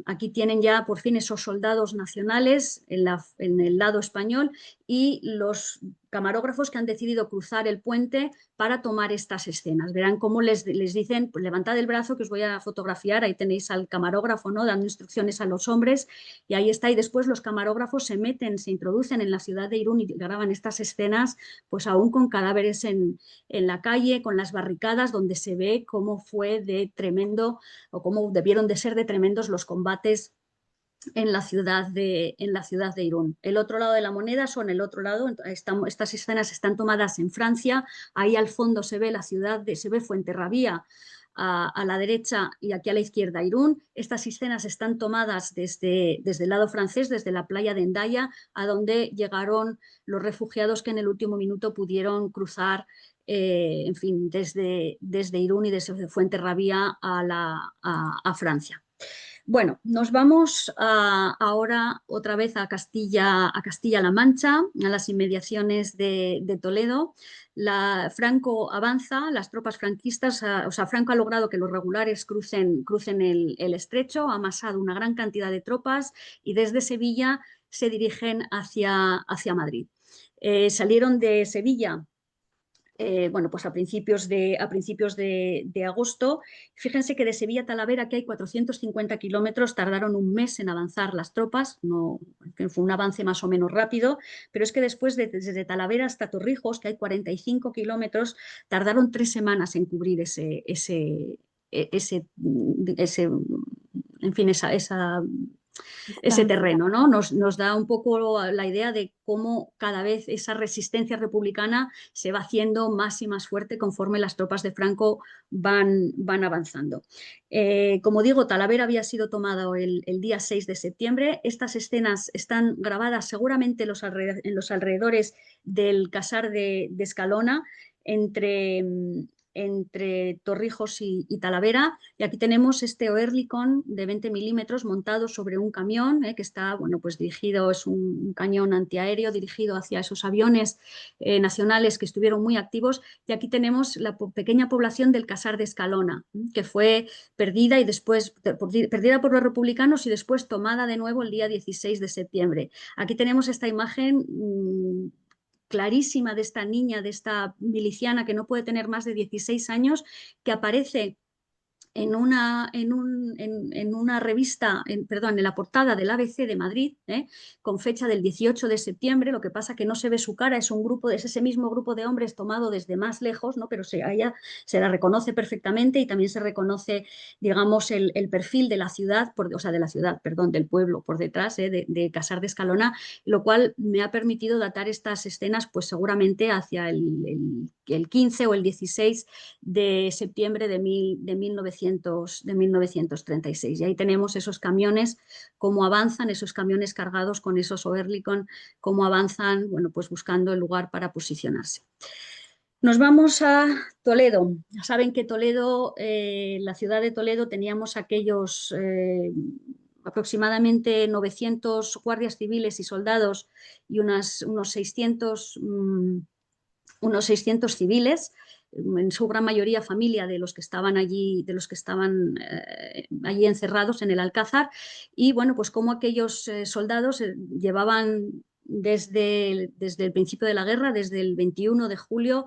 aquí tienen ya por fin esos soldados nacionales en el lado español y los camarógrafos que han decidido cruzar el puente para tomar estas escenas. Verán cómo les dicen, pues, levantad el brazo que os voy a fotografiar, ahí tenéis al camarógrafo, ¿no? Dando instrucciones a los hombres y ahí está. Y después los camarógrafos se introducen en la ciudad de Irún y graban estas escenas, pues aún con cadáveres en la calle, con las barricadas, donde se ve cómo fue de tremendo o cómo debieron de ser de tremendos los combates en la ciudad de Irún. El otro lado de la moneda son el otro lado, estas escenas están tomadas en Francia, ahí al fondo se ve la ciudad, se ve Fuenterrabía a la derecha y aquí a la izquierda Irún. Estas escenas están tomadas desde el lado francés, desde la playa de Hendaya, a donde llegaron los refugiados que en el último minuto pudieron cruzar en fin, desde Irún y desde Fuenterrabía a Francia. Bueno, nos vamos ahora otra vez a Castilla-La Mancha, a las inmediaciones de Toledo. Franco avanza, las tropas franquistas, o sea, Franco ha logrado que los regulares crucen el estrecho, ha amasado una gran cantidad de tropas y desde Sevilla se dirigen hacia Madrid. Salieron de Sevilla bueno, pues a principios de agosto. Fíjense que de Sevilla a Talavera, que hay 450 kilómetros, tardaron un mes en avanzar las tropas, no, fue un avance más o menos rápido, pero es que después desde Talavera hasta Torrijos, que hay 45 kilómetros, tardaron 3 semanas en cubrir en fin, ese terreno, ¿no? Nos da un poco la idea de cómo cada vez esa resistencia republicana se va haciendo más y más fuerte conforme las tropas de Franco van avanzando. Como digo, Talavera había sido tomado el día 6 de septiembre. Estas escenas están grabadas seguramente en los alrededores del Casar de Escalona, entre Torrijos y Talavera, y aquí tenemos este Oerlikon de 20 milímetros montado sobre un camión que está, bueno, pues dirigido, es un cañón antiaéreo dirigido hacia esos aviones nacionales que estuvieron muy activos, y aquí tenemos la pequeña población del Casar de Escalona, que fue perdida y después perdida por los republicanos y después tomada de nuevo el día 16 de septiembre. Aquí tenemos esta imagen clarísima de esta niña, de esta miliciana que no puede tener más de 16 años, que aparece en una revista, perdón, en la portada del ABC de Madrid, con fecha del 18 de septiembre, lo que pasa que no se ve su cara, es ese mismo grupo de hombres tomado desde más lejos, ¿no? Pero a ella se la reconoce perfectamente y también se reconoce, digamos, el perfil de la ciudad, perdón, del pueblo por detrás, de Casar de Escalona, lo cual me ha permitido datar estas escenas, pues seguramente hacia el 15 o el 16 de septiembre de 1936. Y ahí tenemos esos camiones, cómo avanzan, esos camiones cargados con esos Oerlikon, cómo avanzan, bueno, pues buscando el lugar para posicionarse. Nos vamos a Toledo. Saben que Toledo, la ciudad de Toledo, teníamos aquellos aproximadamente 900 guardias civiles y soldados y unos 600 civiles, en su gran mayoría familia de los que estaban allí, allí encerrados en el Alcázar. Y bueno, pues como aquellos soldados llevaban desde el principio de la guerra, desde el 21 de julio,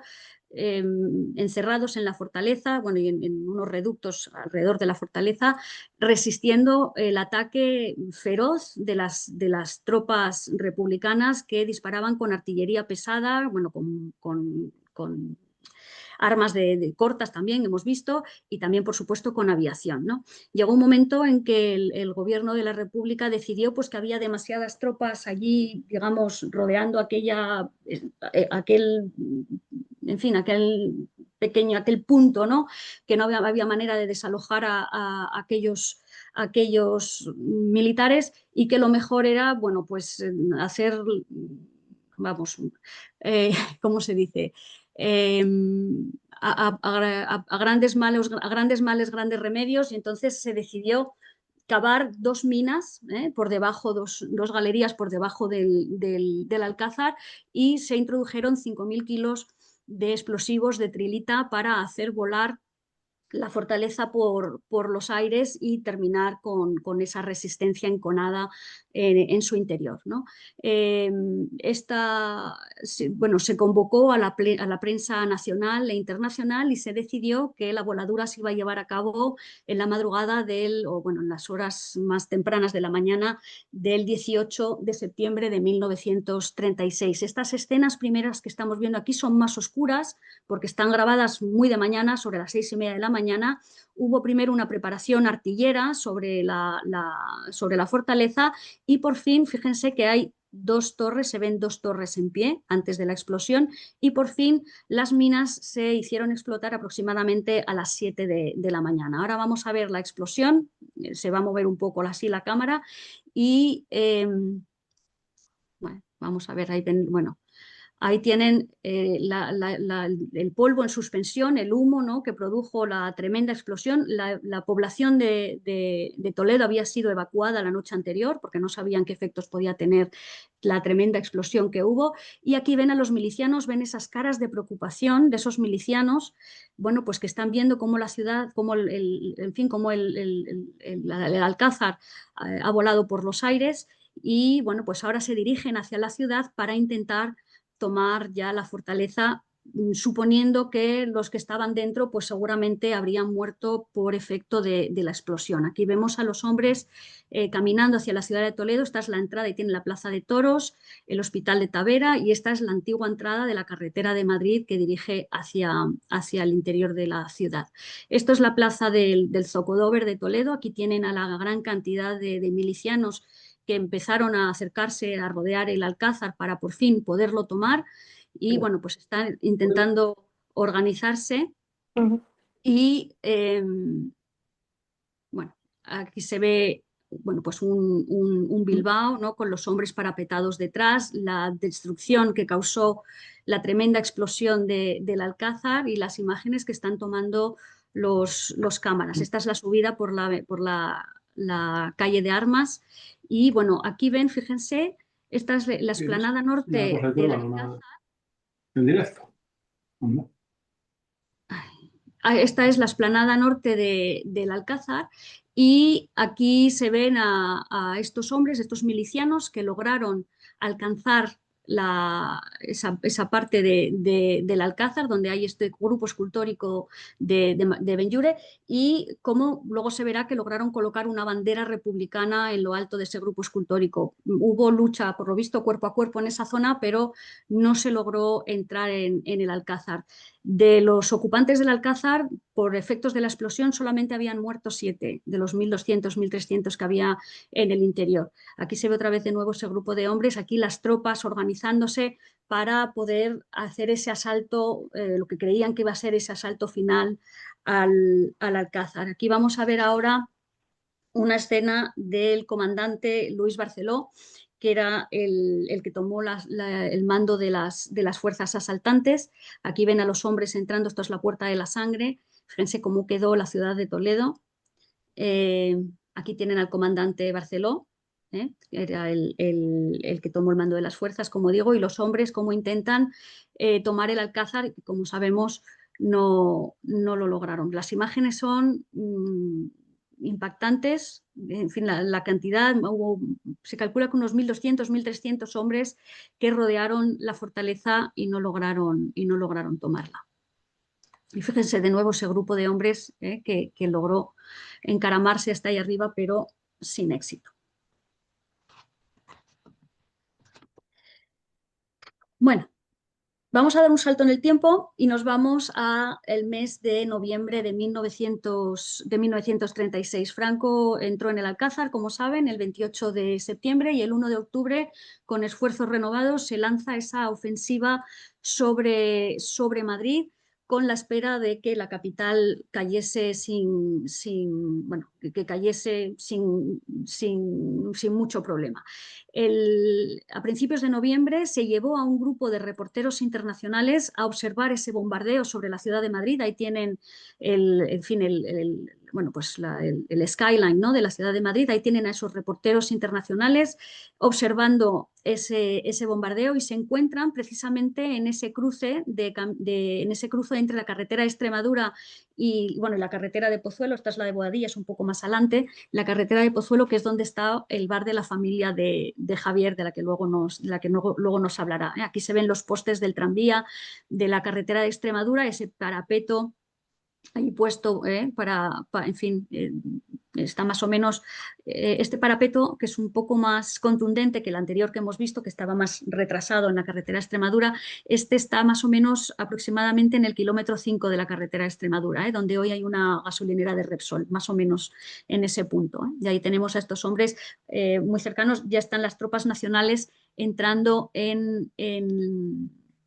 encerrados en la fortaleza, bueno, y en unos reductos alrededor de la fortaleza, resistiendo el ataque feroz de las tropas republicanas que disparaban con artillería pesada, bueno, con armas cortas también hemos visto, y también, por supuesto, con aviación, ¿no? Llegó un momento en que el gobierno de la República decidió pues, que había demasiadas tropas allí, digamos, rodeando aquel punto, ¿no? Que no había manera de desalojar a aquellos militares, y que lo mejor era, bueno, pues hacer, vamos, ¿cómo se dice? A grandes males, grandes remedios, y entonces se decidió cavar 2 minas por debajo, dos galerías por debajo del Alcázar, y se introdujeron 5.000 kilos de explosivos de trilita para hacer volar la fortaleza por los aires y terminar con esa resistencia enconada en su interior, ¿no? Se convocó a la prensa nacional e internacional y se decidió que la voladura se iba a llevar a cabo en la madrugada en las horas más tempranas de la mañana del 18 de septiembre de 1936. Estas escenas primeras que estamos viendo aquí son más oscuras porque están grabadas muy de mañana, sobre las 6:30 de la mañana, mañana hubo primero una preparación artillera sobre la fortaleza y por fin, fíjense que hay dos torres, se ven dos torres en pie antes de la explosión y por fin las minas se hicieron explotar aproximadamente a las 7 de la mañana. Ahora vamos a ver la explosión, se va a mover un poco así la cámara y bueno, vamos a ver, ahí ven, bueno, ahí tienen el polvo en suspensión, el humo, ¿no?, que produjo la tremenda explosión. La población de Toledo había sido evacuada la noche anterior porque no sabían qué efectos podía tener la tremenda explosión que hubo. Y aquí ven a los milicianos, ven esas caras de preocupación de esos milicianos, bueno, pues que están viendo cómo la ciudad, cómo en fin, cómo el Alcázar ha volado por los aires y, bueno, pues ahora se dirigen hacia la ciudad para intentar tomar ya la fortaleza, suponiendo que los que estaban dentro pues seguramente habrían muerto por efecto de la explosión. Aquí vemos a los hombres caminando hacia la ciudad de Toledo. Esta es la entrada y tiene la Plaza de Toros, el Hospital de Tavera y esta es la antigua entrada de la carretera de Madrid que dirige hacia el interior de la ciudad. Esto es la plaza del Zocodover de Toledo. Aquí tienen a la gran cantidad de milicianos que empezaron a acercarse, a rodear el Alcázar para por fin poderlo tomar y bueno, pues están intentando organizarse y bueno, aquí se ve bueno, pues un Bilbao, ¿no?, con los hombres parapetados detrás, la destrucción que causó la tremenda explosión del Alcázar y las imágenes que están tomando los cámaras. Esta es la subida por la calle de Armas y bueno, aquí ven, fíjense, esta es la explanada norte del Alcázar. En directo. Esta es la explanada norte del Alcázar y aquí se ven a estos hombres, estos milicianos que lograron alcanzar esa parte del Alcázar donde hay este grupo escultórico de Benlliure y cómo luego se verá que lograron colocar una bandera republicana en lo alto de ese grupo escultórico. Hubo lucha, por lo visto, cuerpo a cuerpo en esa zona, pero no se logró entrar en el Alcázar. De los ocupantes del Alcázar, por efectos de la explosión, solamente habían muerto 7 de los 1.200, 1.300 que había en el interior. Aquí se ve otra vez de nuevo ese grupo de hombres, aquí las tropas organizándose para poder hacer ese asalto, lo que creían que iba a ser ese asalto final al Alcázar. Aquí vamos a ver ahora una escena del comandante Luis Barceló, que era el que tomó el mando de las fuerzas asaltantes. Aquí ven a los hombres entrando, esto es la Puerta de la Sangre. Fíjense cómo quedó la ciudad de Toledo. Aquí tienen al comandante Barceló, era el que tomó el mando de las fuerzas, como digo, y los hombres cómo intentan tomar el Alcázar, y como sabemos no lo lograron. Las imágenes son impactantes, en fin, la cantidad, se calcula que unos 1.200, 1.300 hombres que rodearon la fortaleza y no lograron tomarla. Y fíjense de nuevo ese grupo de hombres que logró encaramarse hasta ahí arriba, pero sin éxito. Bueno, vamos a dar un salto en el tiempo y nos vamos al mes de noviembre de 1936. Franco entró en el Alcázar, como saben, el 28 de septiembre y el 1 de octubre, con esfuerzos renovados, se lanza esa ofensiva sobre Madrid, con la espera de que la capital cayese que cayese sin mucho problema. A principios de noviembre se llevó a un grupo de reporteros internacionales a observar ese bombardeo sobre la ciudad de Madrid. Ahí tienen el skyline, ¿no?, de la ciudad de Madrid. Ahí tienen a esos reporteros internacionales observando ese bombardeo y se encuentran precisamente en ese cruce entre la carretera de Extremadura y la carretera de Pozuelo. Esta es la de Boadilla, es un poco más adelante, la carretera de Pozuelo, que es donde está el bar de la familia de Javier, de la que luego nos hablará. Aquí se ven los postes del tranvía, de la carretera de Extremadura, ese parapeto ahí puesto en fin, está más o menos este parapeto, que es un poco más contundente que el anterior que hemos visto, que estaba más retrasado en la carretera de Extremadura. Este está más o menos aproximadamente en el kilómetro 5 de la carretera de Extremadura, donde hoy hay una gasolinera de Repsol, más o menos en ese punto. Y ahí tenemos a estos hombres muy cercanos. Ya están las tropas nacionales entrando en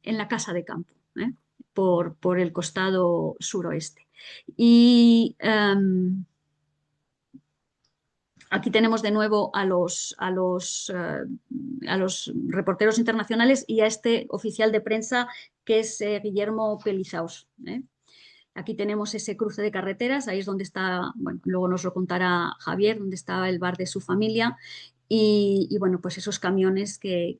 la casa de campo, por el costado suroeste. Y aquí tenemos de nuevo a los reporteros internacionales y a este oficial de prensa que es Guillermo Pelizaos. Aquí tenemos ese cruce de carreteras, ahí es donde está, bueno, luego nos lo contará Javier, donde está el bar de su familia y bueno, pues esos camiones que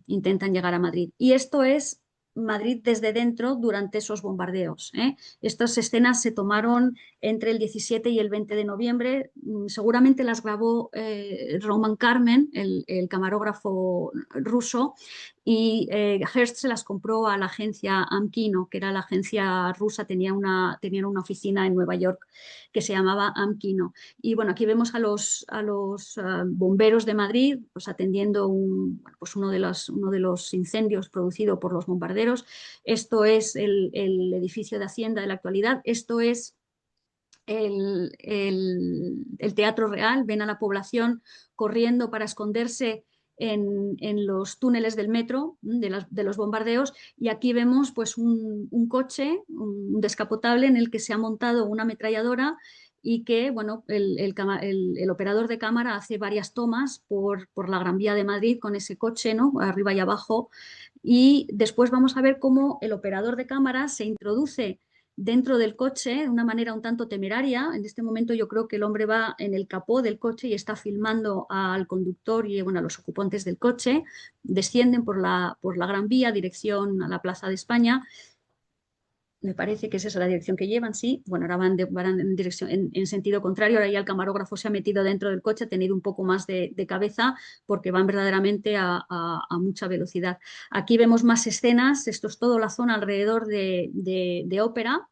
intentan llegar a Madrid. Y esto es Madrid desde dentro durante esos bombardeos. Estas escenas se tomaron entre el 17 y el 20 de noviembre. Seguramente las grabó Roman Carmen, el camarógrafo ruso, y Hearst se las compró a la agencia Amkino, que era la agencia rusa, tenían una oficina en Nueva York que se llamaba Amkino. Y bueno, aquí vemos a los bomberos de Madrid pues, atendiendo uno de los incendios producido por los bombarderos. Esto es el edificio de Hacienda de la actualidad. Esto es el Teatro Real. Ven a la población corriendo para esconderse en los túneles del metro de los bombardeos, y aquí vemos pues un coche, un descapotable en el que se ha montado una ametralladora y que bueno, el operador de cámara hace varias tomas por la Gran Vía de Madrid con ese coche, ¿no? Arriba y abajo, y después vamos a ver cómo el operador de cámara se introduce dentro del coche de una manera un tanto temeraria. En este momento yo creo que el hombre va en el capó del coche y está filmando al conductor y bueno, a los ocupantes del coche. Descienden por la Gran Vía, dirección a la Plaza de España. Me parece que es esa la dirección que llevan, sí. Bueno, ahora van en dirección, en sentido contrario. Ahora ya el camarógrafo se ha metido dentro del coche, ha tenido un poco más de cabeza porque van verdaderamente a mucha velocidad. Aquí vemos más escenas. Esto es toda la zona alrededor de Ópera.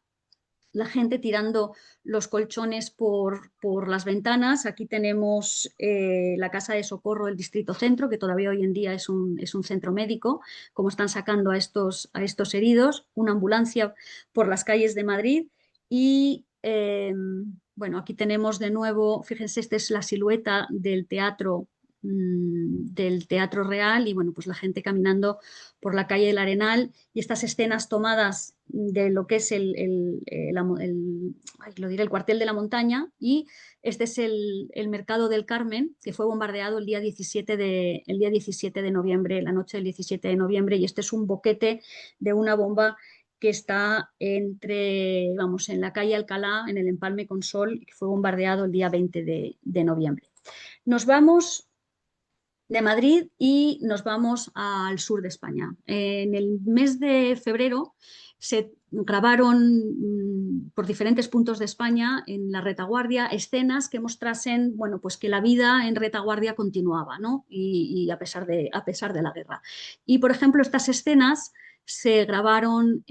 La gente tirando los colchones por las ventanas. Aquí tenemos la Casa de Socorro del Distrito Centro, que todavía hoy en día es un centro médico, como están sacando a estos heridos, una ambulancia por las calles de Madrid y bueno, aquí tenemos de nuevo, fíjense, esta es la silueta del Teatro Real y bueno, pues la gente caminando por la calle del Arenal y estas escenas tomadas de lo que es el cuartel de la Montaña, y este es el Mercado del Carmen, que fue bombardeado el día 17 de noviembre, la noche del 17 de noviembre, y este es un boquete de una bomba que está en la calle Alcalá, en el Empalme con Sol, que fue bombardeado el día 20 de noviembre. Nos vamos de Madrid y nos vamos al sur de España. En el mes de febrero se grabaron por diferentes puntos de España en la retaguardia escenas que mostrasen, bueno, pues que la vida en retaguardia continuaba, ¿no? Y a pesar de la guerra. Y por ejemplo, estas escenas se grabaron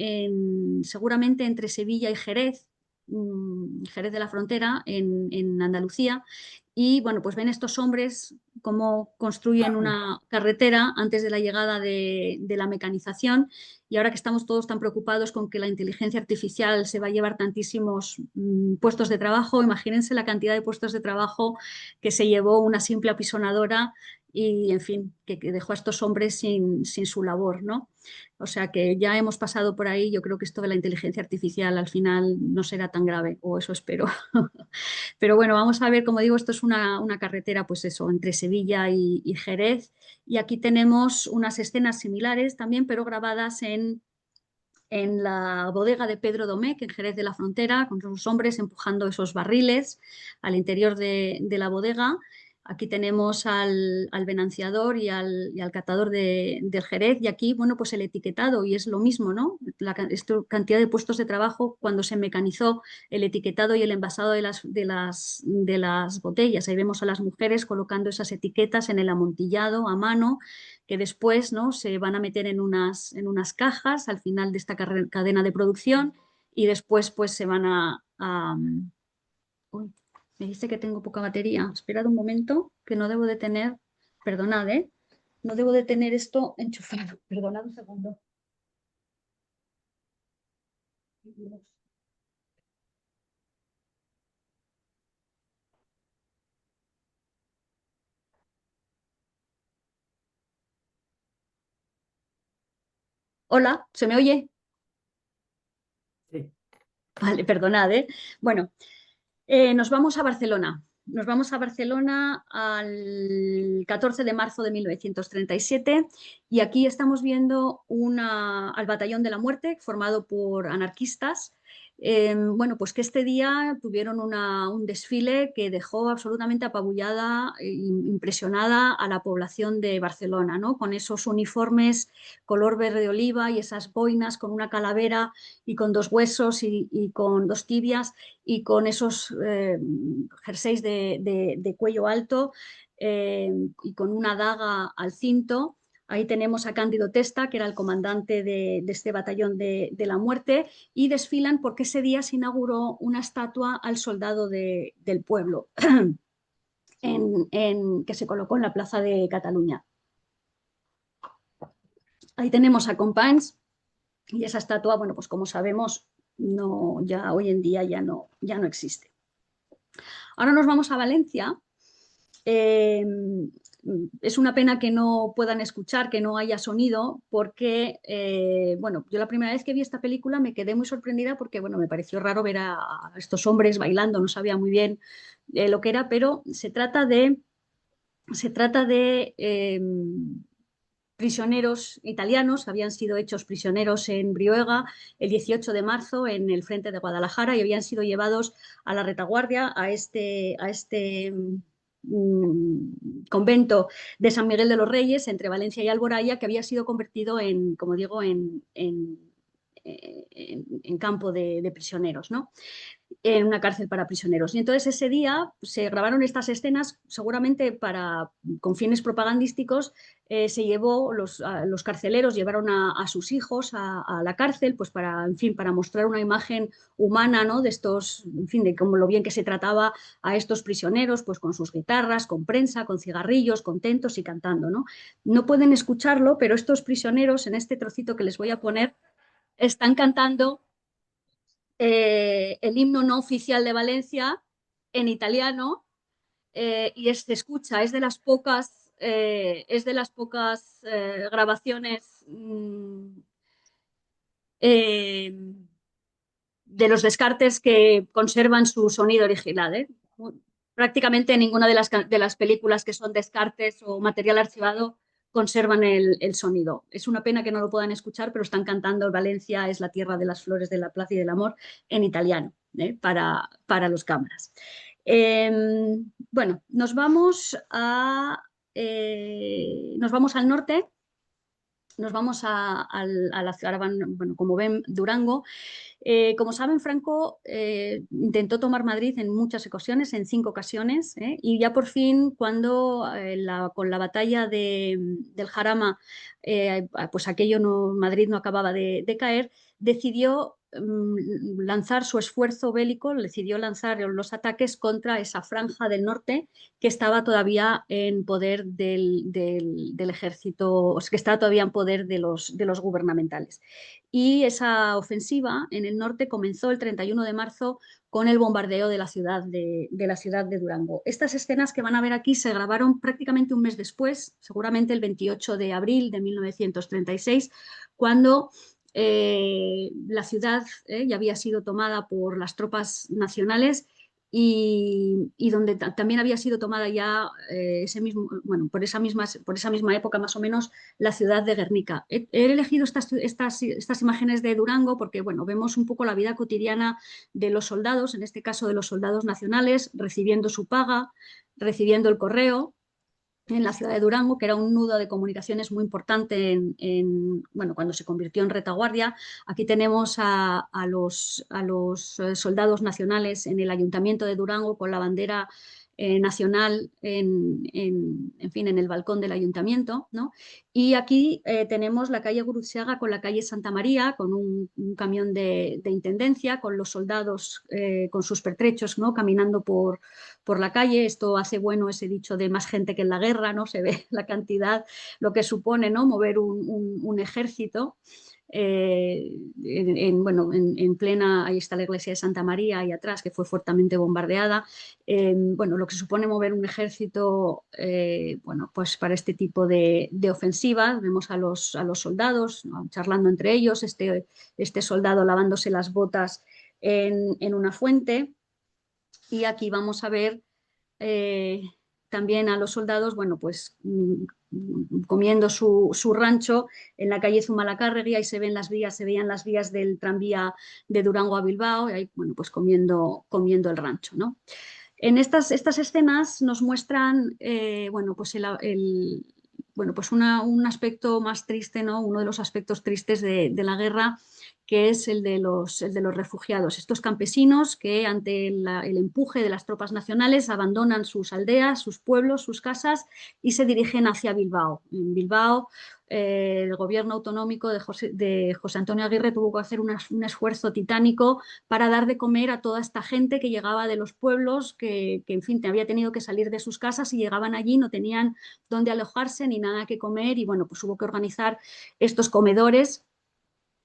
seguramente entre Sevilla y Jerez de la Frontera, en Andalucía. Y bueno, pues ven estos hombres cómo construyen una carretera antes de la llegada de la mecanización, y ahora que estamos todos tan preocupados con que la inteligencia artificial se va a llevar tantísimos puestos de trabajo, imagínense la cantidad de puestos de trabajo que se llevó una simple apisonadora y, en fin, que dejó a estos hombres sin su labor, ¿no? O sea que ya hemos pasado por ahí. Yo creo que esto de la inteligencia artificial al final no será tan grave, o eso espero. Pero bueno, vamos a ver, como digo, esto es una carretera, pues eso, entre Sevilla y Jerez. Y aquí tenemos unas escenas similares también, pero grabadas en la bodega de Pedro Domecq, en Jerez de la Frontera, con los hombres empujando esos barriles al interior de la bodega. Aquí tenemos al venanciador y al catador del Jerez, y aquí, bueno, pues el etiquetado, y es lo mismo, ¿no? La cantidad de puestos de trabajo cuando se mecanizó el etiquetado y el envasado de las botellas. Ahí vemos a las mujeres colocando esas etiquetas en el amontillado a mano, que después, ¿no?, se van a meter en unas cajas al final de esta cadena de producción, y después pues se van Uy, me dice que tengo poca batería. Esperad un momento, que no debo de tener, perdonad, no debo de tener esto enchufado. Perdonad un segundo. Hola, ¿se me oye? Sí. Vale, perdonad, Bueno, nos vamos a Barcelona. Nos vamos a Barcelona al 14 de marzo de 1937 y aquí estamos viendo al Batallón de la Muerte formado por anarquistas. Bueno, pues que este día tuvieron un desfile que dejó absolutamente apabullada e impresionada a la población de Barcelona, ¿no? Con esos uniformes color verde oliva y esas boinas con una calavera y con dos huesos y con dos tibias y con esos jerseys de cuello alto y con una daga al cinto. Ahí tenemos a Cándido Testa, que era el comandante de este batallón de la muerte, y desfilan porque ese día se inauguró una estatua al soldado del pueblo que se colocó en la Plaza de Cataluña. Ahí tenemos a Companys y esa estatua, bueno, pues como sabemos, no, ya hoy en día ya no existe. Ahora nos vamos a Valencia. Es una pena que no puedan escuchar, que no haya sonido, porque, bueno, yo la primera vez que vi esta película me quedé muy sorprendida porque, bueno, me pareció raro ver a estos hombres bailando, no sabía muy bien lo que era, pero se trata de prisioneros italianos, habían sido hechos prisioneros en Brihuega el 18 de marzo en el frente de Guadalajara y habían sido llevados a la retaguardia, a este convento de San Miguel de los Reyes entre Valencia y Alboraya, que había sido convertido en, como digo, en campo de prisioneros, ¿no? En una cárcel para prisioneros. Y entonces ese día se grabaron estas escenas, seguramente con fines propagandísticos, se llevó, los carceleros llevaron a sus hijos a la cárcel, pues para, en fin, para mostrar una imagen humana, ¿no? De estos, en fin, de cómo lo bien que se trataba a estos prisioneros, pues con sus guitarras, con prensa, con cigarrillos, contentos y cantando, ¿no? No pueden escucharlo, pero estos prisioneros, en este trocito que les voy a poner, están cantando el himno no oficial de Valencia en italiano y se escucha, es de las pocas grabaciones eh, de los Descartes que conservan su sonido original. Prácticamente ninguna de las películas que son Descartes o material archivado conservan el sonido. Es una pena que no lo puedan escuchar, pero están cantando Valencia es la tierra de las flores, de la plaza y del amor en italiano para los cámaras. Bueno, nos vamos al norte. Nos vamos a la ciudad, bueno, como ven, Durango. Como saben, Franco intentó tomar Madrid en muchas ocasiones, en 5 ocasiones, y ya por fin, cuando con la batalla del Jarama, pues aquello Madrid no acababa de caer, decidió lanzar su esfuerzo bélico, decidió lanzar los ataques contra esa franja del norte que estaba todavía en poder del ejército, o sea, que estaba todavía en poder de los gubernamentales. Y esa ofensiva en el norte comenzó el 31 de marzo con el bombardeo de la ciudad de Durango. Estas escenas que van a ver aquí se grabaron prácticamente un mes después, seguramente el 28 de abril de 1936, cuando la ciudad ya había sido tomada por las tropas nacionales y donde también había sido tomada ya por esa misma época más o menos la ciudad de Guernica. He elegido estas imágenes de Durango porque bueno, vemos un poco la vida cotidiana de los soldados, en este caso de los soldados nacionales, recibiendo su paga, recibiendo el correo en la ciudad de Durango, que era un nudo de comunicaciones muy importante bueno, cuando se convirtió en retaguardia. Aquí tenemos a los soldados nacionales en el ayuntamiento de Durango con la bandera nacional en fin, en el balcón del ayuntamiento, ¿no? Y aquí tenemos la calle Gurutzeaga con la calle Santa María, con un camión de intendencia, con los soldados con sus pertrechos, ¿no? Caminando por la calle. Esto hace bueno ese dicho de más gente que en la guerra, ¿no? Se ve la cantidad, lo que supone, ¿no? Mover un ejército. Bueno, en plena, ahí está la iglesia de Santa María, ahí atrás, que fue fuertemente bombardeada. Bueno, lo que supone mover un ejército, bueno, pues para este tipo de ofensivas. Vemos a los soldados, ¿no? Charlando entre ellos, este soldado lavándose las botas en una fuente. Y aquí vamos a ver también a los soldados, bueno, pues comiendo su rancho en la calle Zumalacárregui. Ahí se veían las vías del tranvía de Durango a Bilbao, y ahí, bueno, pues comiendo el rancho, ¿no? En estas escenas nos muestran, bueno, pues bueno, pues un aspecto más triste, ¿no? Uno de los aspectos tristes de la guerra, que es el de los refugiados. Estos campesinos que ante el empuje de las tropas nacionales abandonan sus aldeas, sus pueblos, sus casas y se dirigen hacia Bilbao. En Bilbao el gobierno autonómico de José Antonio Aguirre tuvo que hacer un esfuerzo titánico para dar de comer a toda esta gente que llegaba de los pueblos, que en fin, había tenido que salir de sus casas y llegaban allí, no tenían dónde alojarse ni nada que comer, y bueno, pues hubo que organizar estos comedores,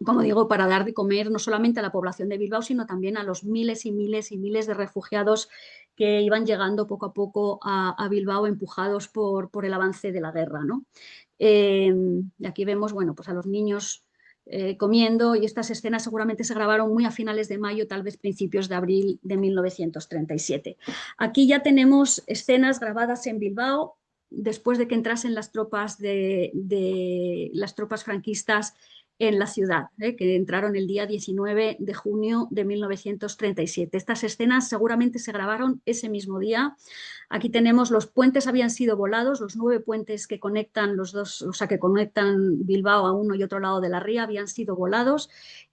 como digo, para dar de comer no solamente a la población de Bilbao, sino también a los miles y miles y miles de refugiados que iban llegando poco a poco a Bilbao, empujados por el avance de la guerra, ¿no? Y aquí vemos, bueno, pues a los niños comiendo, y estas escenas seguramente se grabaron muy a finales de mayo, tal vez principios de abril de 1937. Aquí ya tenemos escenas grabadas en Bilbao después de que entrasen las tropas las tropas franquistas en la ciudad, que entraron el día 19 de junio de 1937. Estas escenas seguramente se grabaron ese mismo día. Aquí tenemos los puentes, habían sido volados, los 9 puentes que conectan los dos, o sea, que conectan Bilbao a uno y otro lado de la ría, habían sido volados,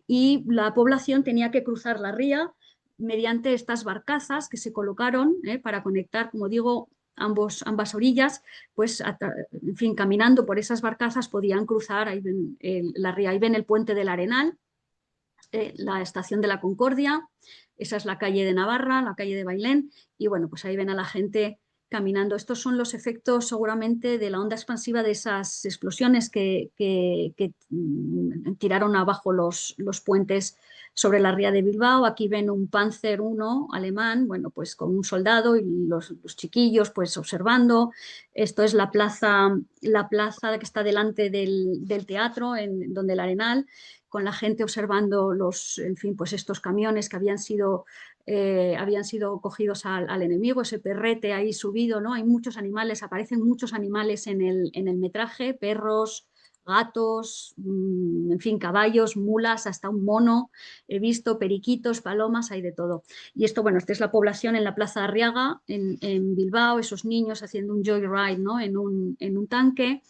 y la población tenía que cruzar la ría mediante estas barcazas que se colocaron para conectar, como digo, ambas orillas. Pues en fin, caminando por esas barcazas podían cruzar. Ahí ven la ría, ahí ven el puente del Arenal, la estación de la Concordia, esa es la calle de Navarra, la calle de Bailén, y bueno, pues ahí ven a la gente caminando. Estos son los efectos seguramente de la onda expansiva de esas explosiones que tiraron abajo los puentes sobre la ría de Bilbao. Aquí ven un Panzer I alemán, bueno, pues con un soldado y los chiquillos pues observando. Esto es la plaza que está delante del teatro, donde el Arenal, con la gente observando en fin, pues estos camiones que habían sido cogidos al enemigo, ese perrete ahí subido, ¿no? Hay muchos animales, aparecen muchos animales en el metraje, perros, gatos, en fin, caballos, mulas, hasta un mono, he visto periquitos, palomas, hay de todo. Y esto, bueno, esta es la población en la Plaza Arriaga, en Bilbao, esos niños haciendo un joyride, ¿no? en un tanque.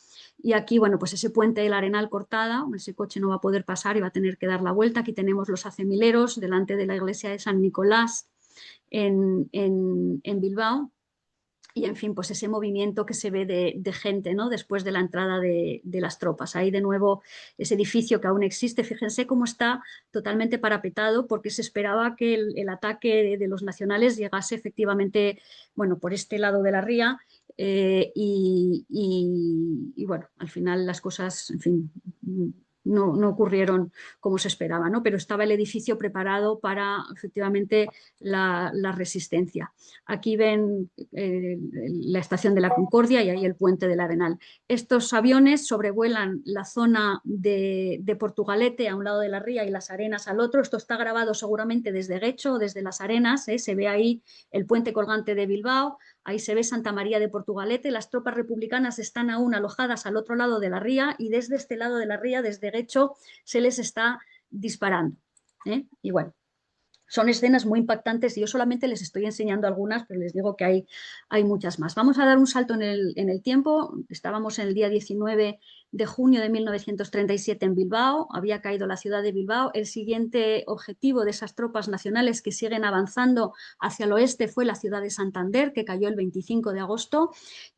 Y aquí, bueno, pues ese puente del Arenal cortada, ese coche no va a poder pasar y va a tener que dar la vuelta. Aquí tenemos los acemileros delante de la iglesia de San Nicolás en Bilbao. Y en fin, pues ese movimiento que se ve de gente, ¿no? Después de la entrada de las tropas. Ahí de nuevo ese edificio que aún existe. Fíjense cómo está totalmente parapetado, porque se esperaba que el ataque de los nacionales llegase efectivamente, bueno, por este lado de la ría. Y bueno, al final las cosas, en fin, no ocurrieron como se esperaba, ¿no? Pero estaba el edificio preparado para efectivamente la resistencia. Aquí ven la estación de la Concordia y ahí el puente del Arenal. Estos aviones sobrevuelan la zona de Portugalete a un lado de la ría y Las Arenas al otro. Esto está grabado seguramente desde Guecho o desde Las Arenas, se ve ahí el puente colgante de Bilbao. Ahí se ve Santa María de Portugalete. Las tropas republicanas están aún alojadas al otro lado de la ría, y desde este lado de la ría, desde Guecho, se les está disparando. Y bueno, Son escenas muy impactantes y yo solamente les estoy enseñando algunas, pero les digo que hay muchas más. Vamos a dar un salto en el tiempo. Estábamos en el día 19 de junio de 1937 en Bilbao. Había caído la ciudad de Bilbao. El siguiente objetivo de esas tropas nacionales que siguen avanzando hacia el oeste fue la ciudad de Santander, que cayó el 25 de agosto.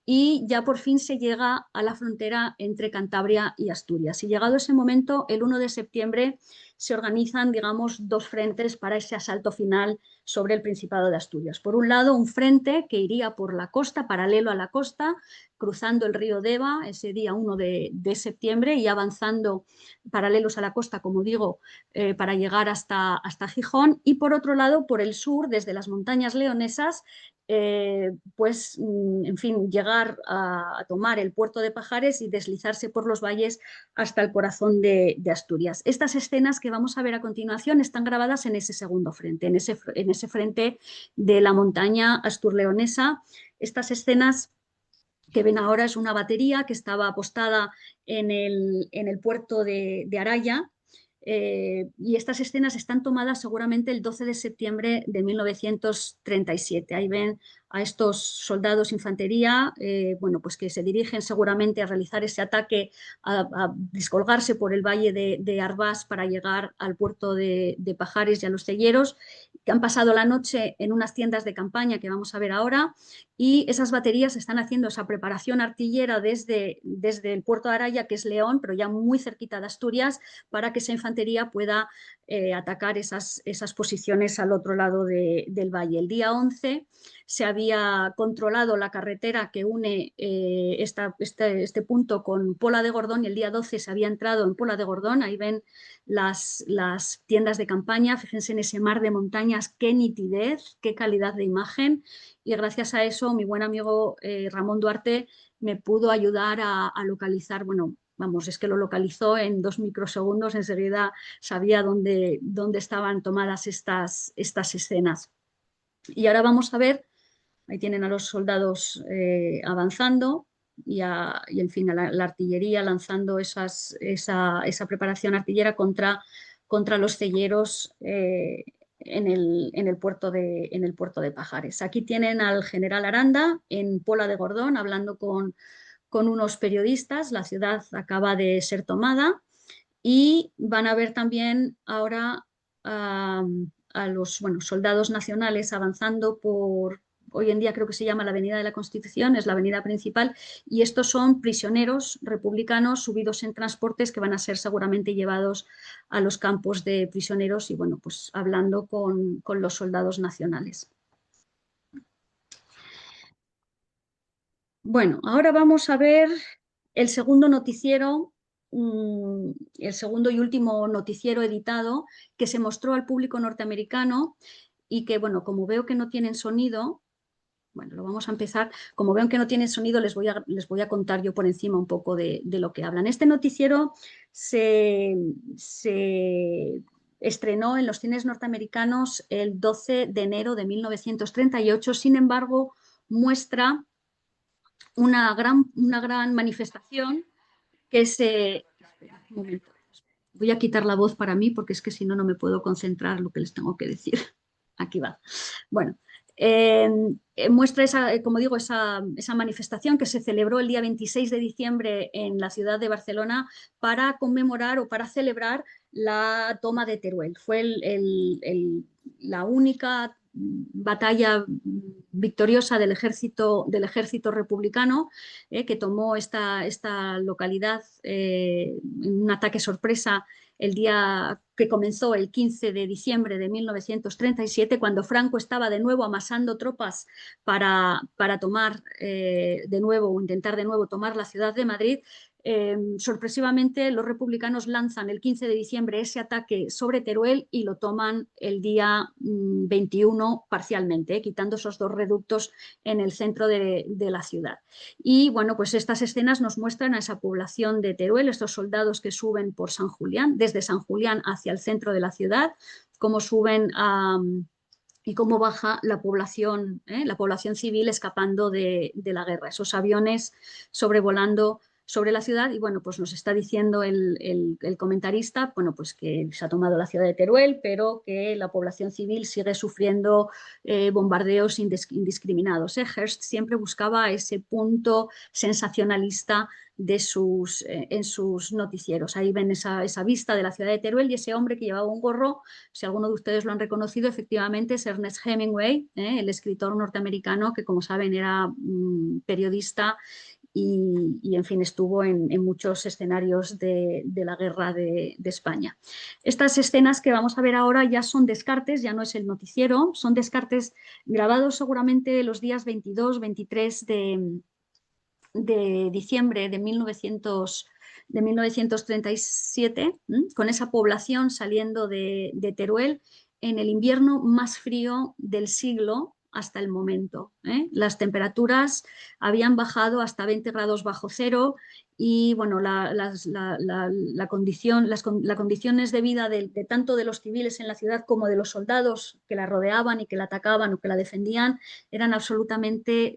Y ya por fin se llega a la frontera entre Cantabria y Asturias. Y llegado ese momento, el 1 de septiembre, se organizan, digamos, dos frentes para ese asalto final sobre el Principado de Asturias. Por un lado, un frente que iría por la costa, paralelo a la costa, cruzando el río Deva ese día 1 de septiembre y avanzando paralelos a la costa, como digo, para llegar hasta Gijón. Y por otro lado, por el sur, desde las montañas leonesas, pues, en fin, llegar a tomar el puerto de Pajares y deslizarse por los valles hasta el corazón de Asturias. Estas escenas que vamos a ver a continuación están grabadas en ese segundo frente, en ese frente de la montaña asturleonesa. Estas escenas que ven ahora es una batería que estaba apostada en el puerto de Araya. Y estas escenas están tomadas seguramente el 12 de septiembre de 1937. Ahí ven a estos soldados de infantería, bueno, pues que se dirigen seguramente a realizar ese ataque, a descolgarse por el valle de Arbás para llegar al puerto de Pajares y a los Celleros, que han pasado la noche en unas tiendas de campaña que vamos a ver ahora, y esas baterías están haciendo esa preparación artillera desde el puerto de Araya, que es León, pero ya muy cerquita de Asturias, para que esa infantería pueda atacar esas posiciones al otro lado del valle. El día 11 se había controlado la carretera que une este punto con Pola de Gordón, y el día 12 se había entrado en Pola de Gordón. Ahí ven las tiendas de campaña, fíjense en ese mar de montañas, qué nitidez, qué calidad de imagen, y gracias a eso mi buen amigo Ramón Duarte me pudo ayudar a localizar, bueno, vamos, es que lo localizó en 2 microsegundos, enseguida sabía dónde estaban tomadas estas escenas. Y ahora vamos a ver, ahí tienen a los soldados avanzando y en fin, a la artillería lanzando esa preparación artillera contra los celleros en el puerto de Pajares. Aquí tienen al general Aranda en Pola de Gordón hablando con unos periodistas. La ciudad acaba de ser tomada y van a ver también ahora a los soldados nacionales avanzando por, hoy en día creo que se llama la Avenida de la Constitución, es la avenida principal, y estos son prisioneros republicanos subidos en transportes que van a ser seguramente llevados a los campos de prisioneros y bueno, pues hablando con los soldados nacionales. Bueno, ahora vamos a ver el segundo noticiero, el segundo y último noticiero editado que se mostró al público norteamericano y que, bueno, como veo que no tienen sonido, bueno, lo vamos a empezar. Como ven que no tienen sonido, les voy a contar yo por encima un poco de lo que hablan. Este noticiero se estrenó en los cines norteamericanos el 12 de enero de 1938, sin embargo, muestra una gran manifestación que se... Espera, un momento. Voy a quitar la voz para mí porque es que si no, no me puedo concentrar lo que les tengo que decir. Aquí va. Bueno, muestra como digo, esa manifestación que se celebró el día 26 de diciembre en la ciudad de Barcelona para conmemorar o para celebrar la toma de Teruel. Fue la única batalla victoriosa del ejército republicano que tomó esta localidad en un ataque sorpresa el día que comenzó el 15 de diciembre de 1937, cuando Franco estaba de nuevo amasando tropas para tomar de nuevo o intentar de nuevo tomar la ciudad de Madrid. Sorpresivamente los republicanos lanzan el 15 de diciembre ese ataque sobre Teruel y lo toman el día 21 parcialmente, quitando esos dos reductos en el centro de la ciudad. Y bueno, pues estas escenas nos muestran a esa población de Teruel, estos soldados que suben por San Julián, desde San Julián hacia el centro de la ciudad, cómo suben y cómo baja la población civil escapando de la guerra. Esos aviones sobrevolando sobre la ciudad y bueno, pues nos está diciendo el comentarista, bueno, pues que se ha tomado la ciudad de Teruel, pero que la población civil sigue sufriendo bombardeos indiscriminados. Hearst siempre buscaba ese punto sensacionalista de en sus noticieros. Ahí ven esa vista de la ciudad de Teruel y ese hombre que llevaba un gorro, si alguno de ustedes lo han reconocido, efectivamente es Ernest Hemingway, el escritor norteamericano que, como saben, era periodista y, en fin, estuvo en muchos escenarios de la guerra de España. Estas escenas que vamos a ver ahora ya son descartes, ya no es el noticiero, son descartes grabados seguramente los días 22, 23 de diciembre de 1937, con esa población saliendo de Teruel en el invierno más frío del siglo hasta el momento. Las temperaturas habían bajado hasta 20 grados bajo cero y bueno, las condiciones de vida de tanto de los civiles en la ciudad como de los soldados que la rodeaban y que la atacaban o que la defendían eran absolutamente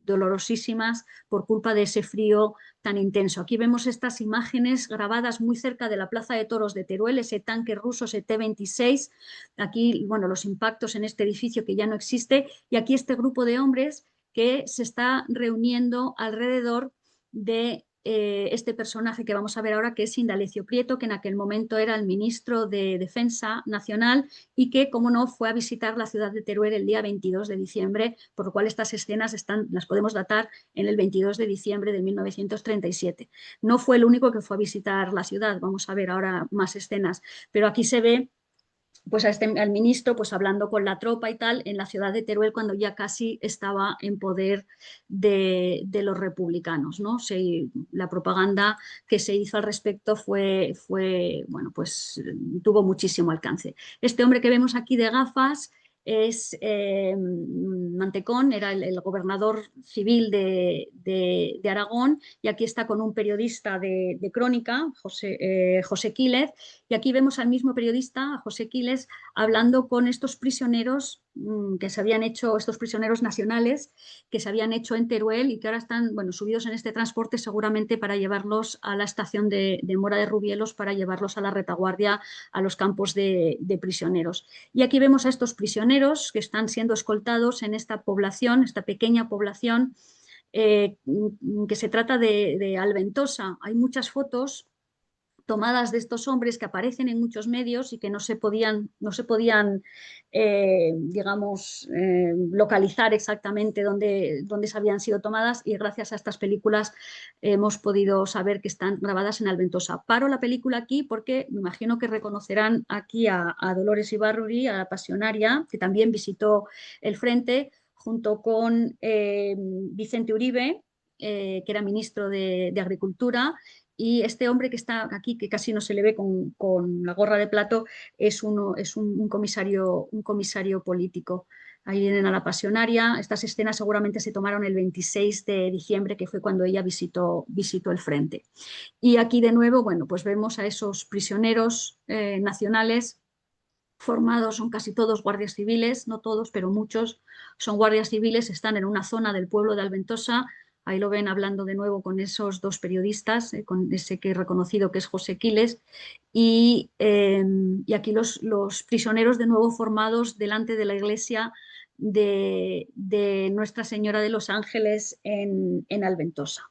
dolorosísimas por culpa de ese frío tan intenso. Aquí vemos estas imágenes grabadas muy cerca de la Plaza de Toros de Teruel, ese tanque ruso, ese T-26, aquí, bueno, los impactos en este edificio que ya no existe, y aquí este grupo de hombres que se está reuniendo alrededor de este personaje que vamos a ver ahora, que es Indalecio Prieto, que en aquel momento era el ministro de Defensa Nacional y que, como no, fue a visitar la ciudad de Teruel el día 22 de diciembre, por lo cual estas escenas las podemos datar en el 22 de diciembre de 1937. No fue el único que fue a visitar la ciudad, vamos a ver ahora más escenas, pero aquí se ve pues al ministro pues hablando con la tropa y tal en la ciudad de Teruel cuando ya casi estaba en poder de los republicanos, ¿no? La propaganda que se hizo al respecto fue bueno, pues tuvo muchísimo alcance. Este hombre que vemos aquí de gafas es Mantecón, era el gobernador civil de Aragón, y aquí está con un periodista de Crónica, José Quílez, y aquí vemos al mismo periodista, José Quílez, hablando con estos prisioneros que se habían hecho, estos prisioneros nacionales que se habían hecho en Teruel y que ahora están, bueno, subidos en este transporte seguramente para llevarlos a la estación de Mora de Rubielos, para llevarlos a la retaguardia, a los campos de prisioneros. Y aquí vemos a estos prisioneros que están siendo escoltados en esta población, esta pequeña población, que se trata de Alventosa. Hay muchas fotos tomadas de estos hombres que aparecen en muchos medios y que no se podían digamos, localizar exactamente dónde se habían sido tomadas, y gracias a estas películas hemos podido saber que están grabadas en Alventosa. Paro la película aquí porque me imagino que reconocerán aquí a Dolores Ibarruri, a la pasionaria, que también visitó el frente, junto con Vicente Uribe, que era ministro de Agricultura, y este hombre que está aquí, que casi no se le ve con la gorra de plato, es un comisario político. Ahí vienen a la pasionaria. Estas escenas seguramente se tomaron el 26 de diciembre, que fue cuando ella visitó el frente. Y aquí de nuevo, bueno, pues vemos a esos prisioneros nacionales formados, son casi todos guardias civiles, no todos, pero muchos son guardias civiles, están en una zona del pueblo de Alventosa. Ahí lo ven hablando de nuevo con esos dos periodistas, con ese que he reconocido que es José Quílez, y aquí los prisioneros de nuevo formados delante de la iglesia de Nuestra Señora de los Ángeles en Alventosa.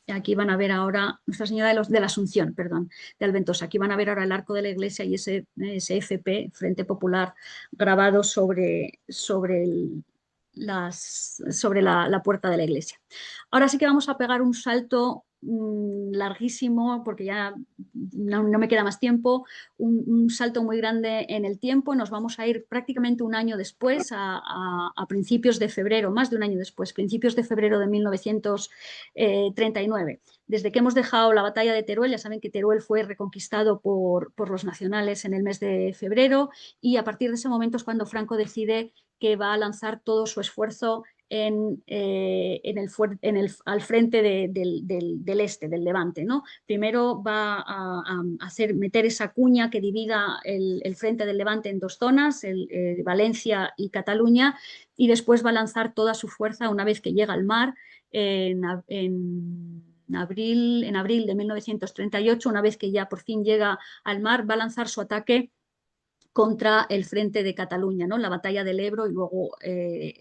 Aquí van a ver ahora Nuestra Señora de la Asunción, perdón, de Alventosa. Aquí van a ver ahora el arco de la iglesia y ese FP, Frente Popular, grabado sobre la puerta de la iglesia. Ahora sí que vamos a pegar un salto larguísimo, porque ya no me queda más tiempo, un salto muy grande en el tiempo. Nos vamos a ir prácticamente un año después, a principios de febrero, más de un año después, principios de febrero de 1939. Desde que hemos dejado la batalla de Teruel, ya saben que Teruel fue reconquistado por los nacionales en el mes de febrero, y a partir de ese momento es cuando Franco decide que va a lanzar todo su esfuerzo al frente del este, del Levante, ¿no? Primero va a meter esa cuña que divida el frente del Levante en dos zonas, Valencia y Cataluña, y después va a lanzar toda su fuerza una vez que llega al mar en abril de 1938, una vez que ya por fin llega al mar, va a lanzar su ataque contra el frente de Cataluña, ¿no? La batalla del Ebro y luego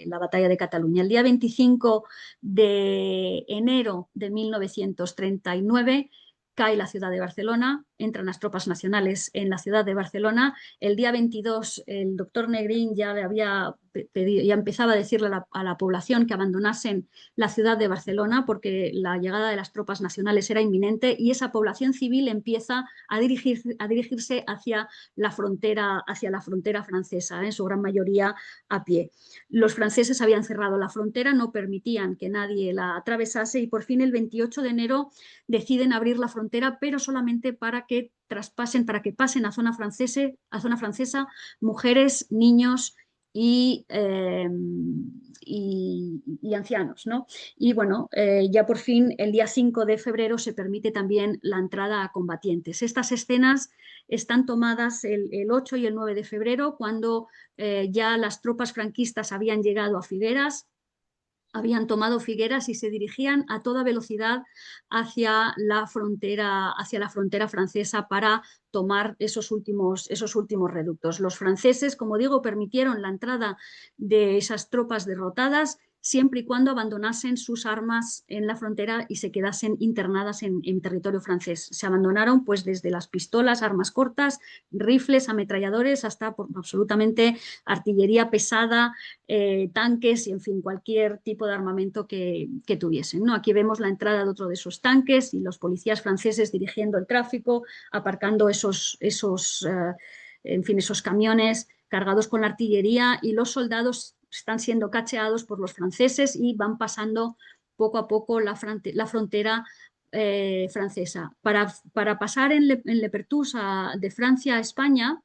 la batalla de Cataluña. El día 25 de enero de 1939 cae la ciudad de Barcelona, entran las tropas nacionales en la ciudad de Barcelona. El día 22 el doctor Negrín ya le había pedido, ya empezaba a decirle a la población que abandonasen la ciudad de Barcelona porque la llegada de las tropas nacionales era inminente, y esa población civil empieza a dirigirse hacia la frontera francesa, en su gran mayoría a pie. Los franceses habían cerrado la frontera, no permitían que nadie la atravesase, y por fin el 28 de enero deciden abrir la frontera, pero solamente para que pasen a zona francesa mujeres, niños y ancianos, ¿no? Y bueno, ya por fin el día 5 de febrero se permite también la entrada a combatientes. Estas escenas están tomadas el 8 y el 9 de febrero, cuando ya las tropas franquistas habían llegado a Figueras, habían tomado Figueras y se dirigían a toda velocidad hacia la frontera francesa para tomar esos últimos reductos. Los franceses, como digo, permitieron la entrada de esas tropas derrotadas siempre y cuando abandonasen sus armas en la frontera y se quedasen internadas en territorio francés. Se abandonaron pues desde las pistolas, armas cortas, rifles, ametralladores, hasta absolutamente artillería pesada, tanques y, en fin, cualquier tipo de armamento que tuviesen, ¿no? Aquí vemos la entrada de otro de esos tanques y los policías franceses dirigiendo el tráfico, aparcando esos camiones cargados con la artillería, y los soldados están siendo cacheados por los franceses y van pasando poco a poco la frontera francesa. Para pasar en Lepertus de Francia a España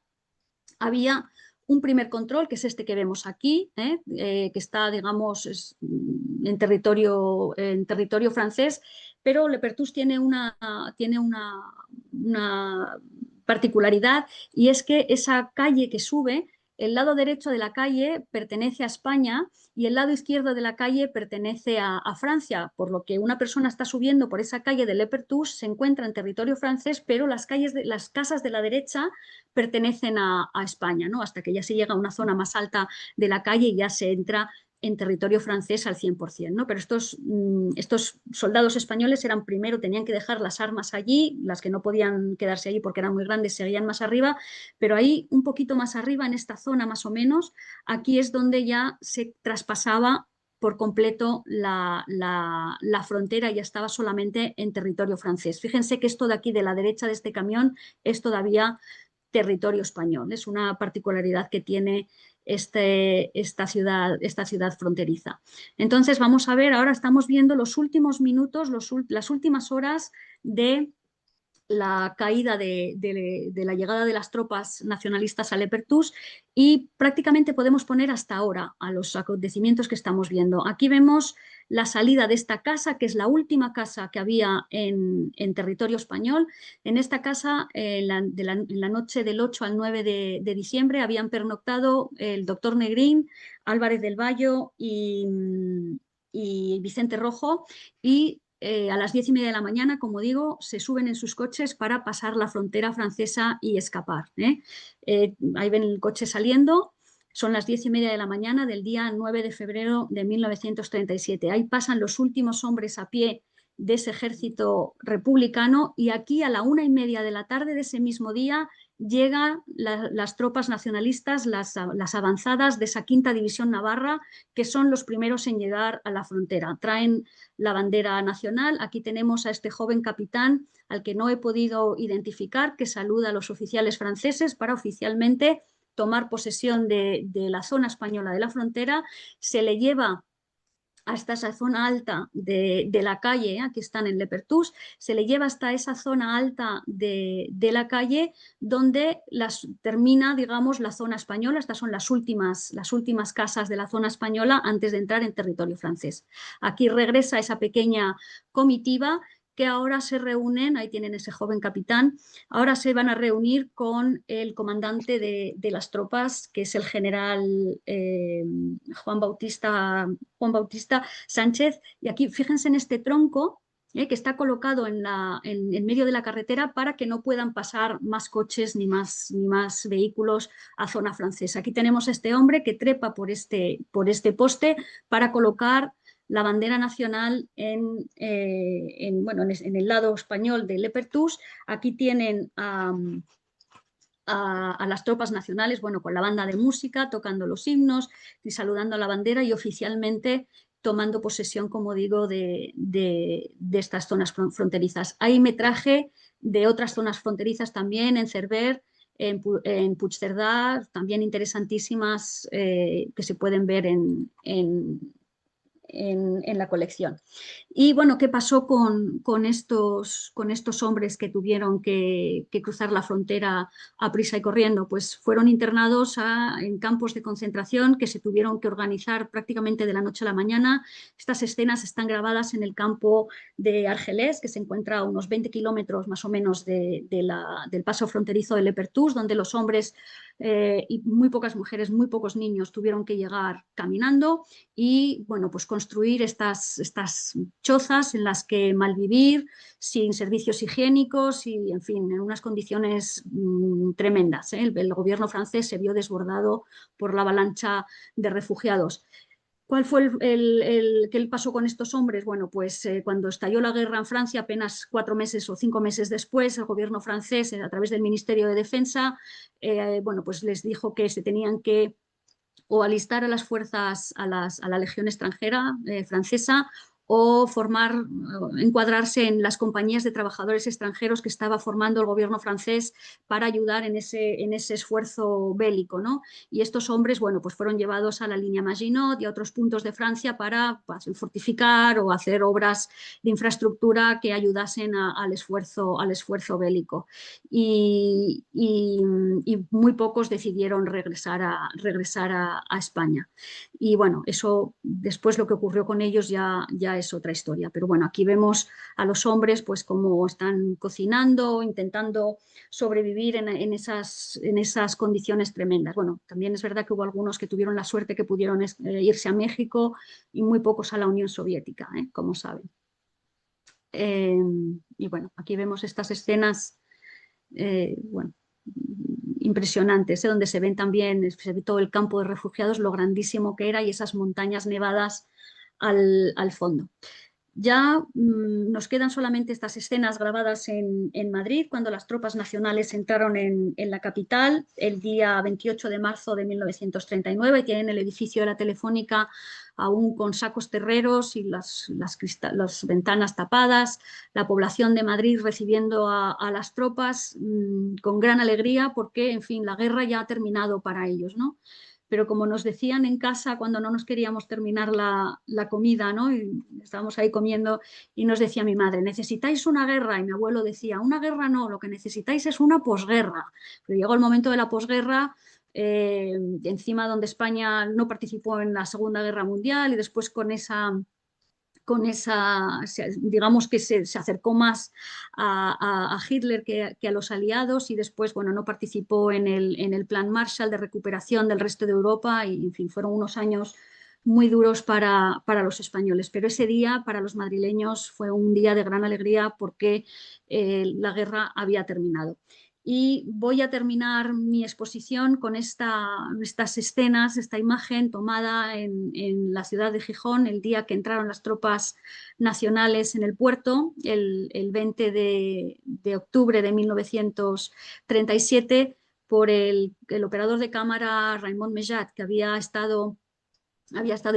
había un primer control, que es este que vemos aquí, que está, digamos, en territorio francés, pero Lepertus tiene una particularidad, y es que esa calle que sube, el lado derecho de la calle pertenece a España y el lado izquierdo de la calle pertenece a Francia, por lo que una persona está subiendo por esa calle de Lepertus, se encuentra en territorio francés, pero las casas de la derecha pertenecen a España, ¿no? Hasta que ya se llega a una zona más alta de la calle y ya se entra en territorio francés al 100%, ¿no? Pero estos soldados españoles tenían que dejar las armas allí, las que no podían quedarse allí porque eran muy grandes seguían más arriba, pero ahí un poquito más arriba, en esta zona más o menos, aquí es donde ya se traspasaba por completo la frontera, ya estaba solamente en territorio francés. Fíjense que esto de aquí, de la derecha de este camión, es todavía territorio español. Es una particularidad que tiene esta ciudad fronteriza. Entonces vamos a ver, ahora estamos viendo los últimos minutos, las últimas horas de la caída de la llegada de las tropas nacionalistas a Lepertus, y prácticamente podemos poner hasta ahora a los acontecimientos que estamos viendo. Aquí vemos la salida de esta casa, que es la última casa que había en territorio español. En esta casa, en la noche del 8 al 9 de diciembre, habían pernoctado el doctor Negrín, Álvarez del Valle y Vicente Rojo, y a las 10:30 de la mañana, como digo, se suben en sus coches para pasar la frontera francesa y escapar. Ahí ven el coche saliendo. Son las 10:30 de la mañana del día 9 de febrero de 1937. Ahí pasan los últimos hombres a pie de ese ejército republicano, y aquí a la 1:30 de la tarde de ese mismo día llegan las tropas nacionalistas, las avanzadas de esa 5ª División Navarra, que son los primeros en llegar a la frontera. Traen la bandera nacional. Aquí tenemos a este joven capitán, al que no he podido identificar, que saluda a los oficiales franceses para oficialmente tomar posesión de la zona española de la frontera. Se le lleva hasta esa zona alta de la calle, aquí están en Lepertus, se le lleva hasta esa zona alta de la calle, donde termina, digamos, la zona española. Estas son las últimas casas de la zona española antes de entrar en territorio francés. Aquí regresa esa pequeña comitiva que ahora se reúnen, ahí tienen ese joven capitán, ahora se van a reunir con el comandante de las tropas, que es el general Juan Bautista Sánchez. Y aquí fíjense en este tronco, que está colocado en medio de la carretera para que no puedan pasar más coches ni más vehículos a zona francesa. Aquí tenemos a este hombre que trepa por este poste para colocar la bandera nacional en el lado español de Lepertus. Aquí tienen a las tropas nacionales, bueno, con la banda de música, tocando los himnos y saludando a la bandera y oficialmente tomando posesión, como digo, de estas zonas fronterizas. Ahí me traje de otras zonas fronterizas también, en Cerver, en Puigcerdà, también interesantísimas, que se pueden ver en la colección. Y bueno, ¿qué pasó con estos hombres que tuvieron que cruzar la frontera a prisa y corriendo? Pues fueron internados en campos de concentración que se tuvieron que organizar prácticamente de la noche a la mañana. Estas escenas están grabadas en el campo de Argelès, que se encuentra a unos 20 kilómetros más o menos del paso fronterizo de Lepertus, donde los hombres y muy pocas mujeres, muy pocos niños tuvieron que llegar caminando y, bueno, pues construir estas chozas en las que malvivir, sin servicios higiénicos y, en fin, en unas condiciones tremendas. El gobierno francés se vio desbordado por la avalancha de refugiados. ¿Cuál fue qué pasó con estos hombres? Bueno, pues cuando estalló la guerra en Francia, apenas 4 meses o 5 meses después, el gobierno francés, a través del Ministerio de Defensa, bueno, pues les dijo que se tenían que o alistar a las fuerzas, a la legión extranjera francesa, o encuadrarse en las compañías de trabajadores extranjeros que estaba formando el gobierno francés para ayudar en ese esfuerzo bélico, ¿no? Y estos hombres, bueno, pues fueron llevados a la línea Maginot y a otros puntos de Francia para fortificar o hacer obras de infraestructura que ayudasen al esfuerzo bélico. Y muy pocos decidieron regresar a España. Y bueno, eso después lo que ocurrió con ellos ya es otra historia. Pero bueno, aquí vemos a los hombres pues cómo están cocinando, intentando sobrevivir en esas condiciones tremendas. Bueno, también es verdad que hubo algunos que tuvieron la suerte que pudieron irse a México y muy pocos a la Unión Soviética, como saben. Y bueno, aquí vemos estas escenas, bueno, impresionantes, donde se ven también, se ve todo el campo de refugiados, lo grandísimo que era y esas montañas nevadas al fondo. Ya nos quedan solamente estas escenas grabadas en Madrid, cuando las tropas nacionales entraron en la capital el día 28 de marzo de 1939, tienen el edificio de la Telefónica aún con sacos terreros y las ventanas tapadas, la población de Madrid recibiendo a las tropas con gran alegría porque, en fin, la guerra ya ha terminado para ellos, ¿no? Pero como nos decían en casa cuando no nos queríamos terminar la comida, ¿no? Y estábamos ahí comiendo y nos decía mi madre, necesitáis una guerra, y mi abuelo decía, una guerra no, lo que necesitáis es una posguerra. Pero llegó el momento de la posguerra, encima donde España no participó en la Segunda Guerra Mundial y después con esa, digamos que se acercó más a Hitler que a los aliados y después, bueno, no participó en el plan Marshall de recuperación del resto de Europa y, en fin, fueron unos años muy duros para los españoles. Pero ese día, para los madrileños, fue un día de gran alegría porque la guerra había terminado. Y voy a terminar mi exposición con estas escenas, esta imagen tomada en la ciudad de Gijón el día que entraron las tropas nacionales en el puerto, el 20 de octubre de 1937, por el operador de cámara Raymond Mejat, que había estado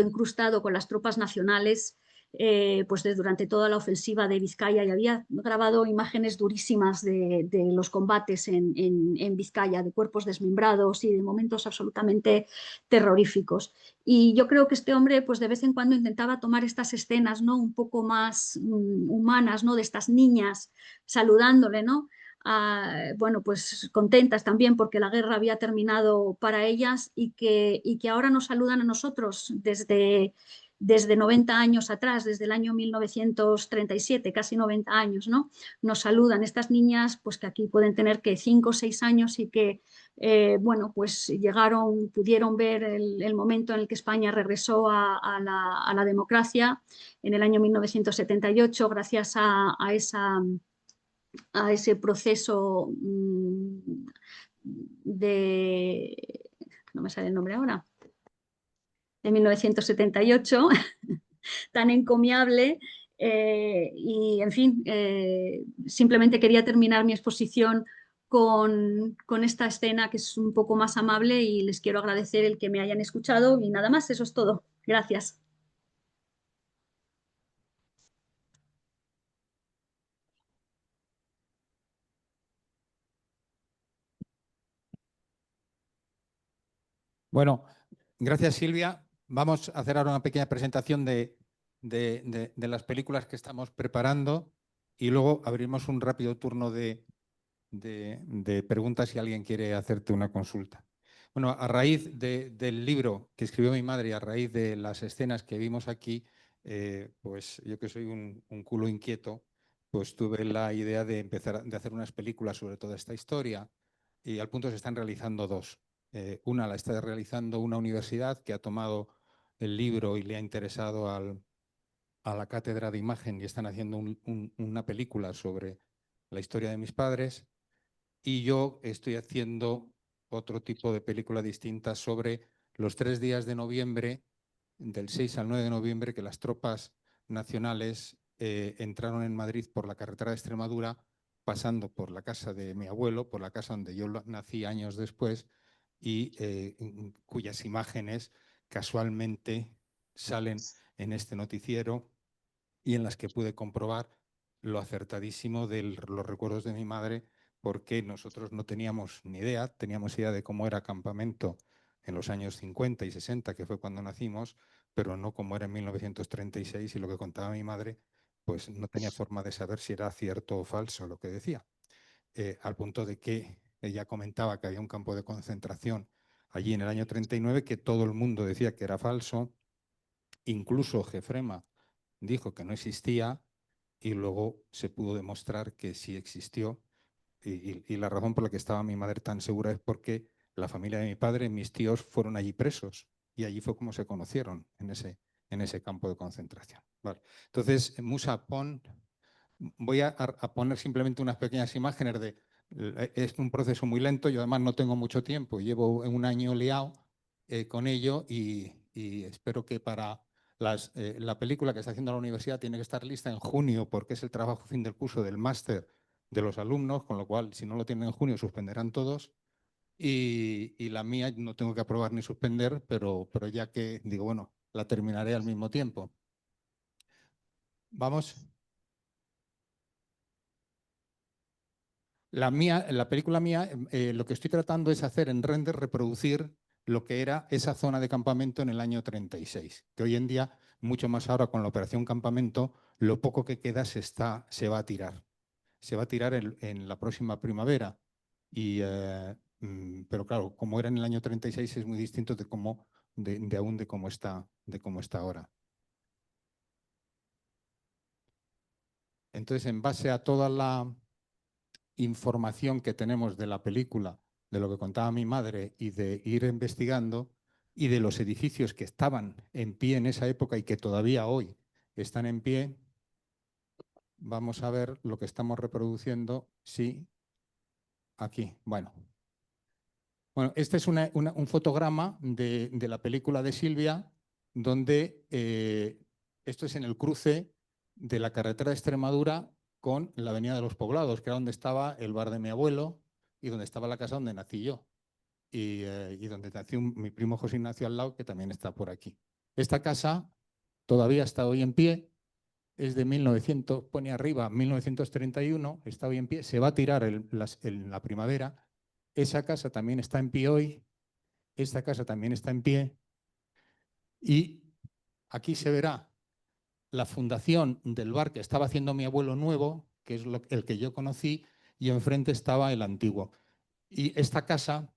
incrustado con las tropas nacionales pues durante toda la ofensiva de Vizcaya y había grabado imágenes durísimas de los combates en Vizcaya, de cuerpos desmembrados y de momentos absolutamente terroríficos. Y yo creo que este hombre pues de vez en cuando intentaba tomar estas escenas, ¿no? Un poco más humanas, ¿no? De estas niñas saludándole, ¿no? Bueno, pues contentas también porque la guerra había terminado para ellas y que ahora nos saludan a nosotros desde desde 90 años atrás, desde el año 1937, casi 90 años, ¿no? Nos saludan estas niñas, pues que aquí pueden tener que 5 o 6 años y que, bueno, pues pudieron ver el momento en el que España regresó a la democracia en el año 1978, gracias a ese proceso no me sale el nombre ahora, de 1978, tan encomiable. Y, en fin, simplemente quería terminar mi exposición con esta escena que es un poco más amable y les quiero agradecer el que me hayan escuchado y nada más, eso es todo. Gracias. Bueno, gracias Silvia. Vamos a hacer ahora una pequeña presentación de las películas que estamos preparando y luego abrimos un rápido turno de preguntas si alguien quiere hacerte una consulta. Bueno, a raíz del libro que escribió mi madre y a raíz de las escenas que vimos aquí, pues yo que soy un culo inquieto, pues tuve la idea de empezar de hacer unas películas sobre toda esta historia y al punto se están realizando dos. Una la está realizando una universidad que ha tomado el libro y le ha interesado a la cátedra de imagen y están haciendo una película sobre la historia de mis padres. Y yo estoy haciendo otro tipo de película distinta sobre los 3 días de noviembre, del 6 al 9 de noviembre, que las tropas nacionales entraron en Madrid por la carretera de Extremadura, pasando por la casa de mi abuelo, por la casa donde yo nací años después, y cuyas imágenes casualmente salen en este noticiero y en las que pude comprobar lo acertadísimo de los recuerdos de mi madre, porque nosotros no teníamos ni idea, teníamos idea de cómo era campamento en los años 50 y 60, que fue cuando nacimos, pero no cómo era en 1936 y lo que contaba mi madre, pues no tenía forma de saber si era cierto o falso lo que decía. Al punto de que ella comentaba que había un campo de concentración allí en el año 39 que todo el mundo decía que era falso, incluso Jefrema dijo que no existía y luego se pudo demostrar que sí existió. Y la razón por la que estaba mi madre tan segura es porque la familia de mi padre, mis tíos, fueron allí presos y allí fue como se conocieron en ese campo de concentración. Vale. Entonces, Musa, voy a poner simplemente unas pequeñas imágenes de... Es un proceso muy lento, yo además no tengo mucho tiempo, llevo un año liado con ello y espero que para la película que está haciendo la universidad tiene que estar lista en junio porque es el trabajo fin del curso del máster de los alumnos, con lo cual si no lo tienen en junio suspenderán todos y la mía no tengo que aprobar ni suspender, pero ya que digo, bueno, la terminaré al mismo tiempo. Vamos. La película mía, lo que estoy tratando es hacer en render, reproducir lo que era esa zona de campamento en el año 36, que hoy en día, mucho más ahora con la operación campamento, lo poco que queda se va a tirar. Se va a tirar en la próxima primavera. Pero claro, como era en el año 36 es muy distinto de de cómo está ahora. Entonces, en base a toda la información que tenemos de la película, de lo que contaba mi madre y de ir investigando y de los edificios que estaban en pie en esa época y que todavía hoy están en pie, vamos a ver lo que estamos reproduciendo. Sí, aquí, bueno. Bueno, este es un fotograma de la película de Silvia, donde esto es en el cruce de la carretera de Extremadura con la Avenida de los Poblados, que era donde estaba el bar de mi abuelo y donde estaba la casa donde nací yo. Y donde nació mi primo José Ignacio al lado, que también está por aquí. Esta casa todavía está hoy en pie, es de 1900, pone arriba 1931, está hoy en pie, se va a tirar en la primavera. Esa casa también está en pie hoy, esta casa también está en pie y aquí se verá la fundación del bar que estaba haciendo mi abuelo nuevo, que es el que yo conocí, y enfrente estaba el antiguo. Y esta casa,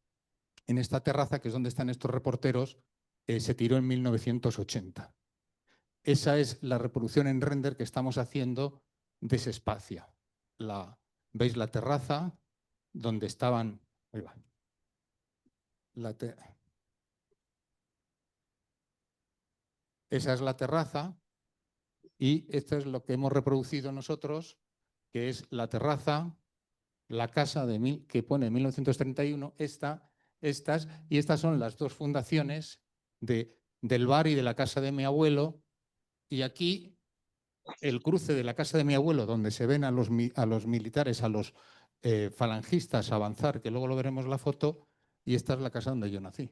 en esta terraza, que es donde están estos reporteros, se tiró en 1980. Esa es la reproducción en render que estamos haciendo de ese espacio. ¿Veis la terraza donde estaban? Ahí va. Esa es la terraza y esto es lo que hemos reproducido nosotros, que es la terraza, la casa que pone 1931, estas, y estas son las dos fundaciones del bar y de la casa de mi abuelo. Y aquí el cruce de la casa de mi abuelo, donde se ven a los militares, a los falangistas avanzar, que luego lo veremos en la foto, y esta es la casa donde yo nací.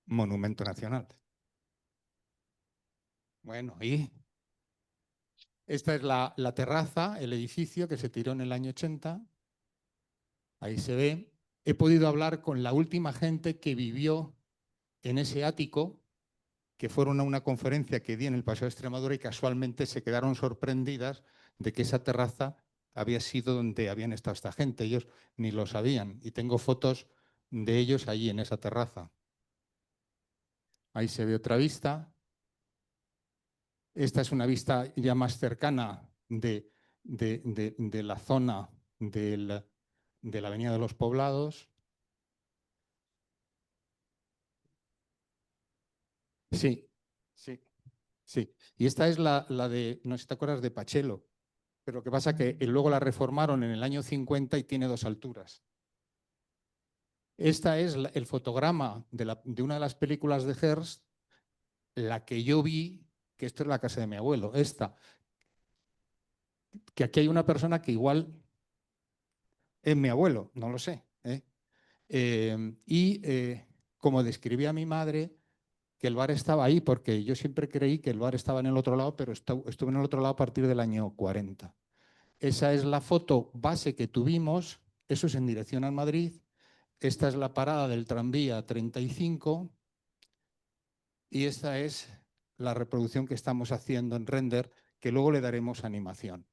Monumento nacional. Bueno, y esta es la terraza, el edificio que se tiró en el año 80. Ahí se ve. He podido hablar con la última gente que vivió en ese ático, que fueron a una conferencia que di en el Paseo de Extremadura y casualmente se quedaron sorprendidas de que esa terraza había sido donde habían estado esta gente. Ellos ni lo sabían. Y tengo fotos de ellos allí en esa terraza. Ahí se ve otra vista. Esta es una vista ya más cercana de la zona de la Avenida de los Poblados. Sí, sí, sí. Y esta es la de, no sé si te acuerdas, de Pachelo. Pero lo que pasa es que luego la reformaron en el año 50 y tiene 2 alturas. Esta es el fotograma de una de las películas de Hearst, la que yo vi, que esto es la casa de mi abuelo, esta. Que aquí hay una persona que igual es mi abuelo, no lo sé. Como describí a mi madre, que el bar estaba ahí, porque yo siempre creí que el bar estaba en el otro lado, pero estuve en el otro lado a partir del año 40. Esa es la foto base que tuvimos, eso es en dirección a Madrid. Esta es la parada del tranvía 35 y esta es la reproducción que estamos haciendo en render, que luego le daremos animación.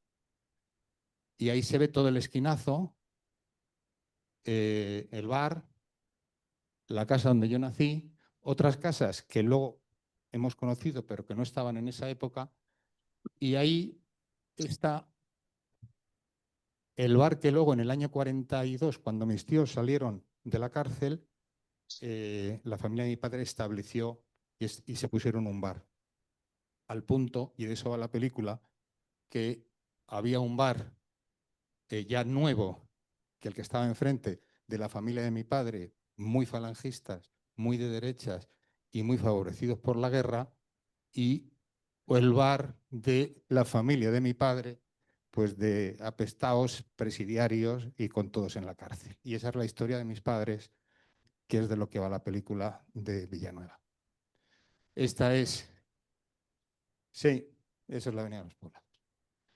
Y ahí se ve todo el esquinazo, el bar, la casa donde yo nací, otras casas que luego hemos conocido pero que no estaban en esa época, y ahí está el bar que luego en el año 42, cuando mis tíos salieron de la cárcel, la familia de mi padre estableció y se pusieron un bar. Al punto, y de eso va la película, que había un bar ya nuevo que el que estaba enfrente, de la familia de mi padre, muy falangistas, muy de derechas y muy favorecidos por la guerra, y el bar de la familia de mi padre, pues de apestaos presidiarios y con todos en la cárcel. Y esa es la historia de mis padres, que es de lo que va la película de Villanueva. Esta es, sí, esa es la Avenida de los Poblados.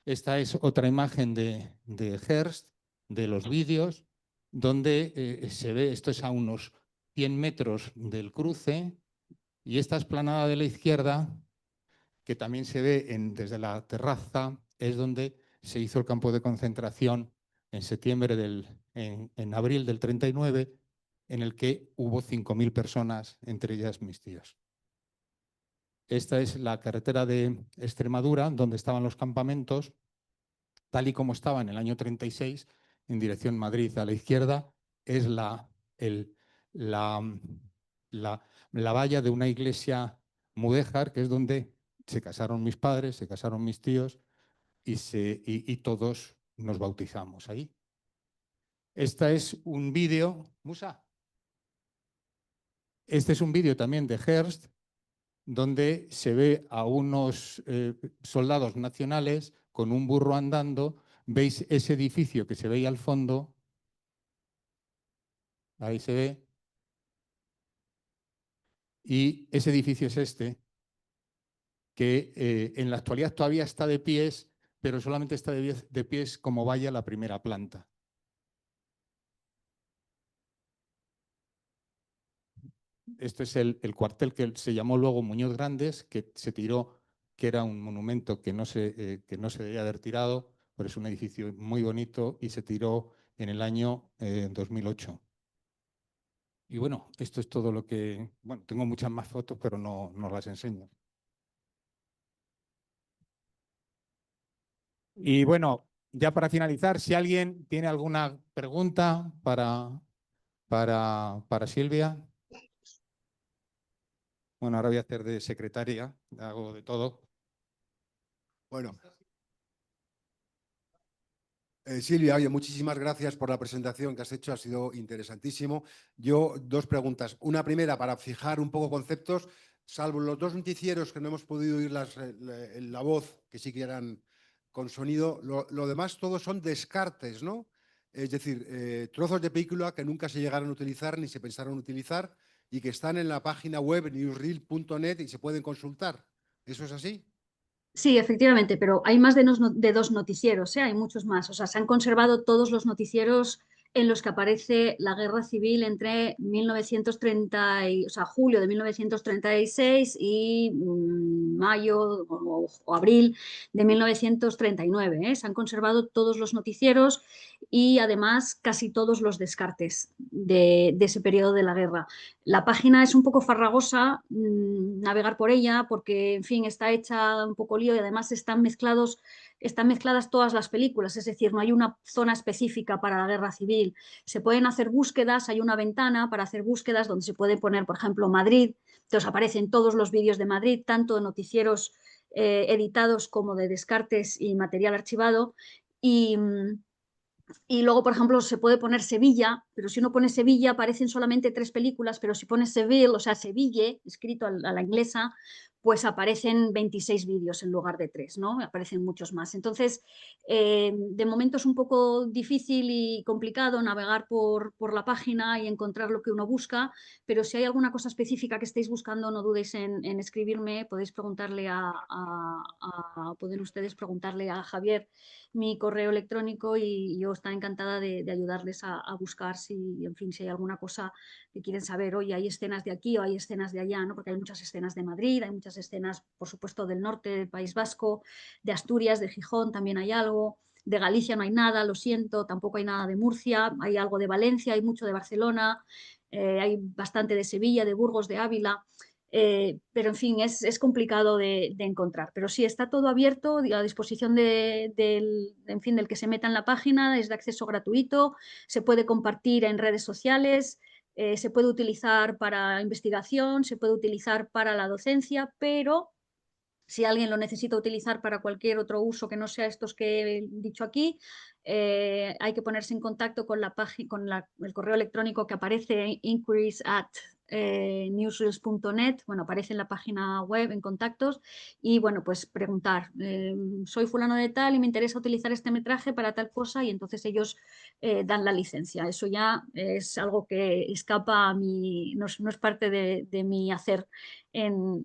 Esta es otra imagen de Hearst, de los vídeos, donde se ve, esto es a unos 100 metros del cruce, y esta esplanada de la izquierda, que también se ve desde la terraza, es donde se hizo el campo de concentración en en abril del 39, en el que hubo 5.000 personas, entre ellas mis tíos. Esta es la carretera de Extremadura, donde estaban los campamentos, tal y como estaba en el año 36, en dirección Madrid. A la izquierda es la valla de una iglesia mudéjar, que es donde se casaron mis padres, se casaron mis tíos y todos nos bautizamos ahí. Este es un vídeo, Musa. Este es un vídeo también de Hearst, donde se ve a unos soldados nacionales con un burro andando. ¿Veis ese edificio que se ve ahí al fondo? Ahí se ve. Y ese edificio es este, que en la actualidad todavía está de pies, pero solamente está de pies como vaya la primera planta. Este es el cuartel que se llamó luego Muñoz Grandes, que se tiró, que era un monumento que no se debía haber tirado, pero es un edificio muy bonito y se tiró en el año 2008. Y bueno, esto es todo lo que... Bueno, tengo muchas más fotos, pero no las enseño. Y bueno, ya para finalizar, si alguien tiene alguna pregunta para Silvia. Bueno, ahora voy a hacer de secretaria, hago de todo. Bueno. Silvia, oye, muchísimas gracias por la presentación que has hecho, ha sido interesantísimo. Yo, dos preguntas. Una primera, para fijar un poco conceptos, salvo los dos noticieros que no hemos podido oír la voz, que sí que eran con sonido, lo demás todos son descartes, ¿no? Es decir, trozos de película que nunca se llegaron a utilizar ni se pensaron utilizar y que están en la página web newsreel.net y se pueden consultar. ¿Eso es así? Sí, efectivamente, pero hay más de dos noticieros, ¿eh? Hay muchos más. O sea, se han conservado todos los noticieros en los que aparece la guerra civil entre 1930 o sea, julio de 1936 y mayo o abril de 1939, ¿eh? Se han conservado todos los noticieros y además casi todos los descartes de ese periodo de la guerra. La página es un poco farragosa navegar por ella porque, en fin, está hecha un poco lío y además están mezcladas todas las películas, es decir, no hay una zona específica para la guerra civil. Se pueden hacer búsquedas, hay una ventana para hacer búsquedas donde se puede poner, por ejemplo, Madrid, entonces aparecen todos los vídeos de Madrid, tanto de noticieros editados como de descartes y material archivado. Y luego, por ejemplo, se puede poner Sevilla, pero si uno pone Sevilla aparecen solamente 3 películas, pero si pones Seville, o sea, Seville, escrito a la inglesa, pues aparecen 26 vídeos en lugar de 3, ¿no? Aparecen muchos más. Entonces, de momento es un poco difícil y complicado navegar por la página y encontrar lo que uno busca, pero si hay alguna cosa específica que estéis buscando, no dudéis en escribirme, podéis preguntarle pueden ustedes preguntarle a Javier mi correo electrónico y yo estaré encantada de ayudarles a buscar si, en fin, si hay alguna cosa que quieren saber. Oye, hay escenas de aquí o hay escenas de allá, ¿no? Porque hay muchas escenas de Madrid, hay muchas escenas, por supuesto, del norte del País Vasco, de Asturias, de Gijón también hay algo. De Galicia no hay nada, lo siento, tampoco hay nada de Murcia, hay algo de Valencia, hay mucho de Barcelona, hay bastante de Sevilla, de Burgos, de Ávila. Pero en fin, es complicado de encontrar. Pero sí, está todo abierto a disposición en fin, del que se meta en la página, es de acceso gratuito, se puede compartir en redes sociales, se puede utilizar para investigación, se puede utilizar para la docencia, pero si alguien lo necesita utilizar para cualquier otro uso que no sea estos que he dicho aquí, hay que ponerse en contacto con la página, el correo electrónico que aparece inquiries@newsreels.net, bueno, aparece en la página web en contactos y bueno, pues preguntar, soy fulano de tal y me interesa utilizar este metraje para tal cosa y entonces ellos dan la licencia. Eso ya es algo que escapa a mi, no es parte de mi hacer en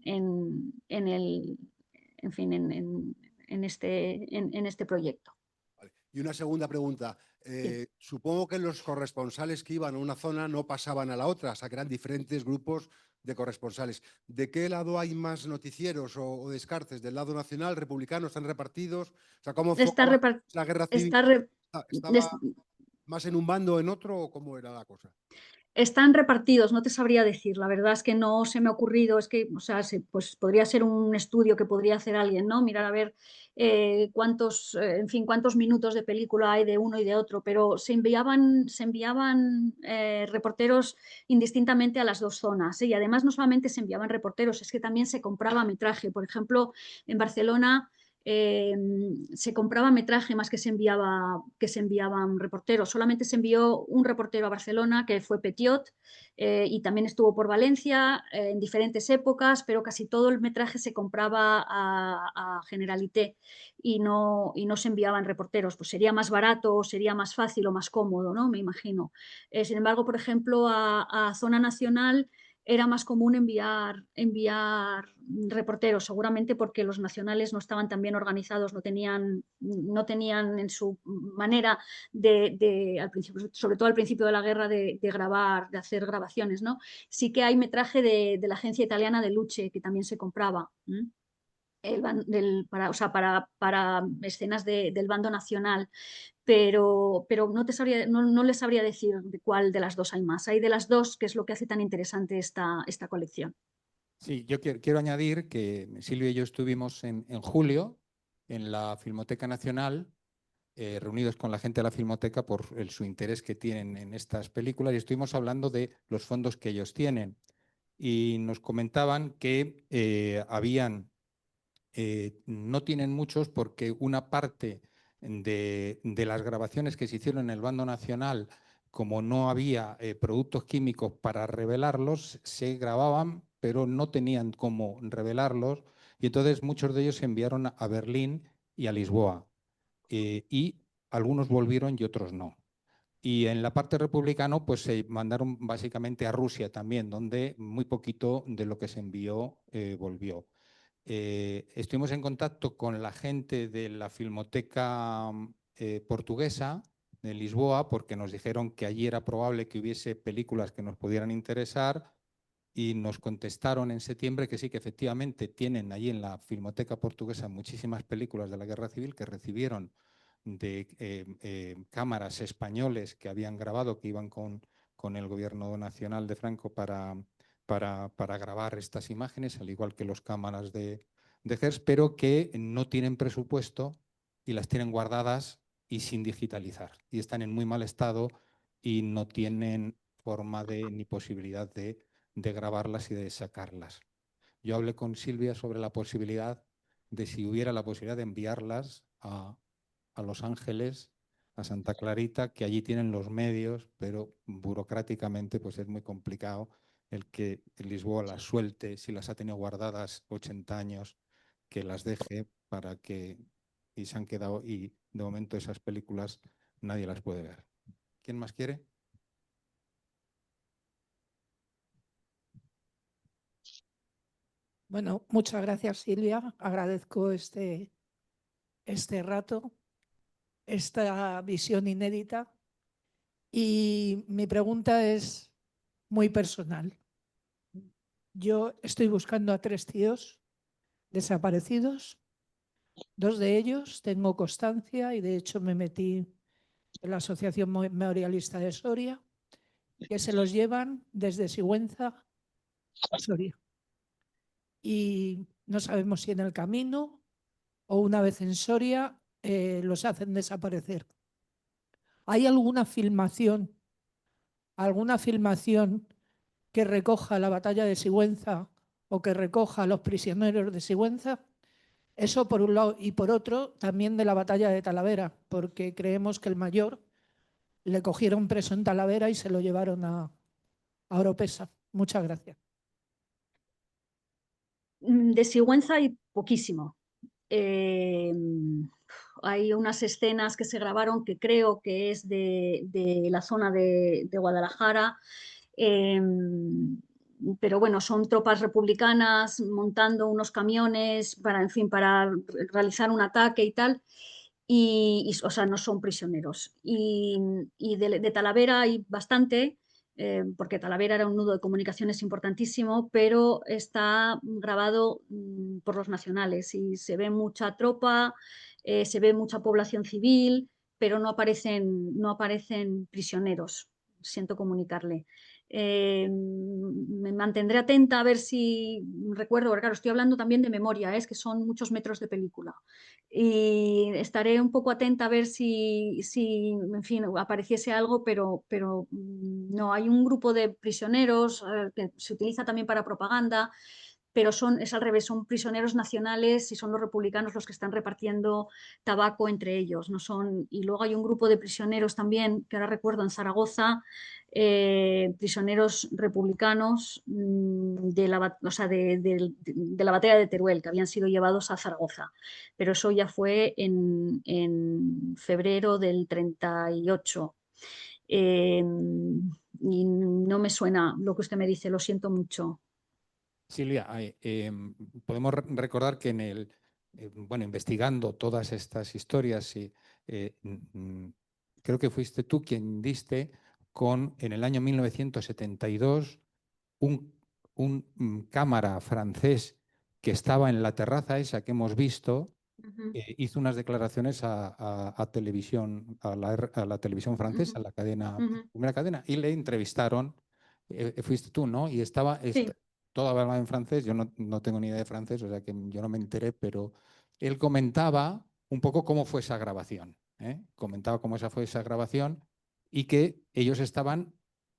fin, en este proyecto. Vale. Y una segunda pregunta. Supongo que los corresponsales que iban a una zona no pasaban a la otra, o sea, que eran diferentes grupos de corresponsales. ¿De qué lado hay más noticieros o descartes? ¿Del lado nacional, republicano, están repartidos? O sea, ¿cómo Está, enfocaba la guerra civil? ¿Estaba más en un bando o en otro o cómo era la cosa? Están repartidos, no te sabría decir, la verdad es que no se me ha ocurrido, es que, o sea, pues podría ser un estudio que podría hacer alguien, ¿no? Mirar a ver en fin, cuántos minutos de película hay de uno y de otro, pero se enviaban reporteros indistintamente a las dos zonas, ¿eh? Y además no solamente se enviaban reporteros, es que también se compraba metraje. Por ejemplo, en Barcelona se compraba metraje más que se enviaban reporteros. Solamente se envió un reportero a Barcelona, que fue Petiot, y también estuvo por Valencia en diferentes épocas, pero casi todo el metraje se compraba a Generalité y no se enviaban reporteros. Pues sería más barato, sería más fácil o más cómodo, ¿no? Me imagino. Sin embargo, por ejemplo, a Zona Nacional era más común enviar reporteros, seguramente porque los nacionales no estaban tan bien organizados, no tenían en su manera al principio, sobre todo al principio de la guerra, de grabar, de hacer grabaciones, ¿no? Sí que hay metraje de la agencia italiana de Luce, que también se compraba. o sea, para escenas del bando nacional, pero no les sabría decir de cuál de las dos hay más. Hay de las dos, que es lo que hace tan interesante esta colección. Sí, yo quiero añadir que Silvia y yo estuvimos en julio en la Filmoteca Nacional, reunidos con la gente de la Filmoteca por su interés que tienen en estas películas, y estuvimos hablando de los fondos que ellos tienen. Y nos comentaban que no tienen muchos porque una parte de las grabaciones que se hicieron en el bando nacional, como no había productos químicos para revelarlos, se grababan, pero no tenían cómo revelarlos, y entonces muchos de ellos se enviaron a Berlín y a Lisboa, y algunos volvieron y otros no. Y en la parte republicana, pues se mandaron básicamente a Rusia también, donde muy poquito de lo que se envió volvió. Estuvimos en contacto con la gente de la Filmoteca Portuguesa de Lisboa, porque nos dijeron que allí era probable que hubiese películas que nos pudieran interesar, y nos contestaron en septiembre que sí, que efectivamente tienen allí en la Filmoteca Portuguesa muchísimas películas de la Guerra Civil que recibieron de cámaras españoles que habían grabado, que iban con el gobierno nacional de Franco para grabar estas imágenes, al igual que los cámaras de Gers, pero que no tienen presupuesto y las tienen guardadas y sin digitalizar. Y están en muy mal estado y no tienen forma ni posibilidad de grabarlas y de sacarlas. Yo hablé con Silvia sobre la posibilidad de, si hubiera la posibilidad de enviarlas a Los Ángeles, a Santa Clarita, que allí tienen los medios, pero burocráticamente pues es muy complicado el que Lisboa las suelte, si las ha tenido guardadas 80 años, que las deje para que, y se han quedado, y de momento esas películas nadie las puede ver. ¿Quién más quiere? Bueno, muchas gracias, Silvia. Agradezco este rato, esta visión inédita. Y mi pregunta es muy personal. Yo estoy buscando a 3 tíos desaparecidos. 2 de ellos tengo constancia y de hecho me metí en la Asociación Memorialista de Soria, que se los llevan desde Sigüenza a Soria. Y no sabemos si en el camino o una vez en Soria los hacen desaparecer. ¿Hay alguna filmación que recoja la batalla de Sigüenza o que recoja a los prisioneros de Sigüenza? Eso por un lado, y por otro también de la batalla de Talavera, porque creemos que el mayor le cogieron preso en Talavera y se lo llevaron a Oropesa. Muchas gracias. De Sigüenza hay poquísimo. Hay unas escenas que se grabaron que creo que es de la zona de Guadalajara, pero bueno, son tropas republicanas montando unos camiones para, en fin, para realizar un ataque y tal. O sea, no son prisioneros. Y de Talavera hay bastante, porque Talavera era un nudo de comunicaciones importantísimo, pero está grabado por los nacionales y se ve mucha tropa, se ve mucha población civil, pero no aparecen prisioneros. Siento comunicarle. Me mantendré atenta a ver si recuerdo, porque claro, estoy hablando también de memoria, es que son muchos metros de película. Y estaré un poco atenta a ver si en fin, apareciese algo, pero no, hay un grupo de prisioneros que se utiliza también para propaganda, pero es al revés, son prisioneros nacionales y son los republicanos los que están repartiendo tabaco entre ellos. No son, y luego hay un grupo de prisioneros también, que ahora recuerdo en Zaragoza, prisioneros republicanos o sea, de la batalla de Teruel, que habían sido llevados a Zaragoza. Pero eso ya fue en febrero del 38. Y no me suena lo que usted me dice, lo siento mucho. Silvia, podemos recordar que bueno, investigando todas estas historias, creo que fuiste tú quien diste en el año 1972 un cámara francés que estaba en la terraza esa que hemos visto, Ujú, hizo unas declaraciones a televisión, a la televisión francesa, ujú, la cadena, ujú. primera cadena, y le entrevistaron. Fuiste tú, ¿no? Y Sí. todo hablaba en francés, yo no tengo ni idea de francés, o sea que yo no me enteré, pero él comentaba un poco cómo fue esa grabación, ¿eh? Comentaba cómo fue esa grabación y que ellos estaban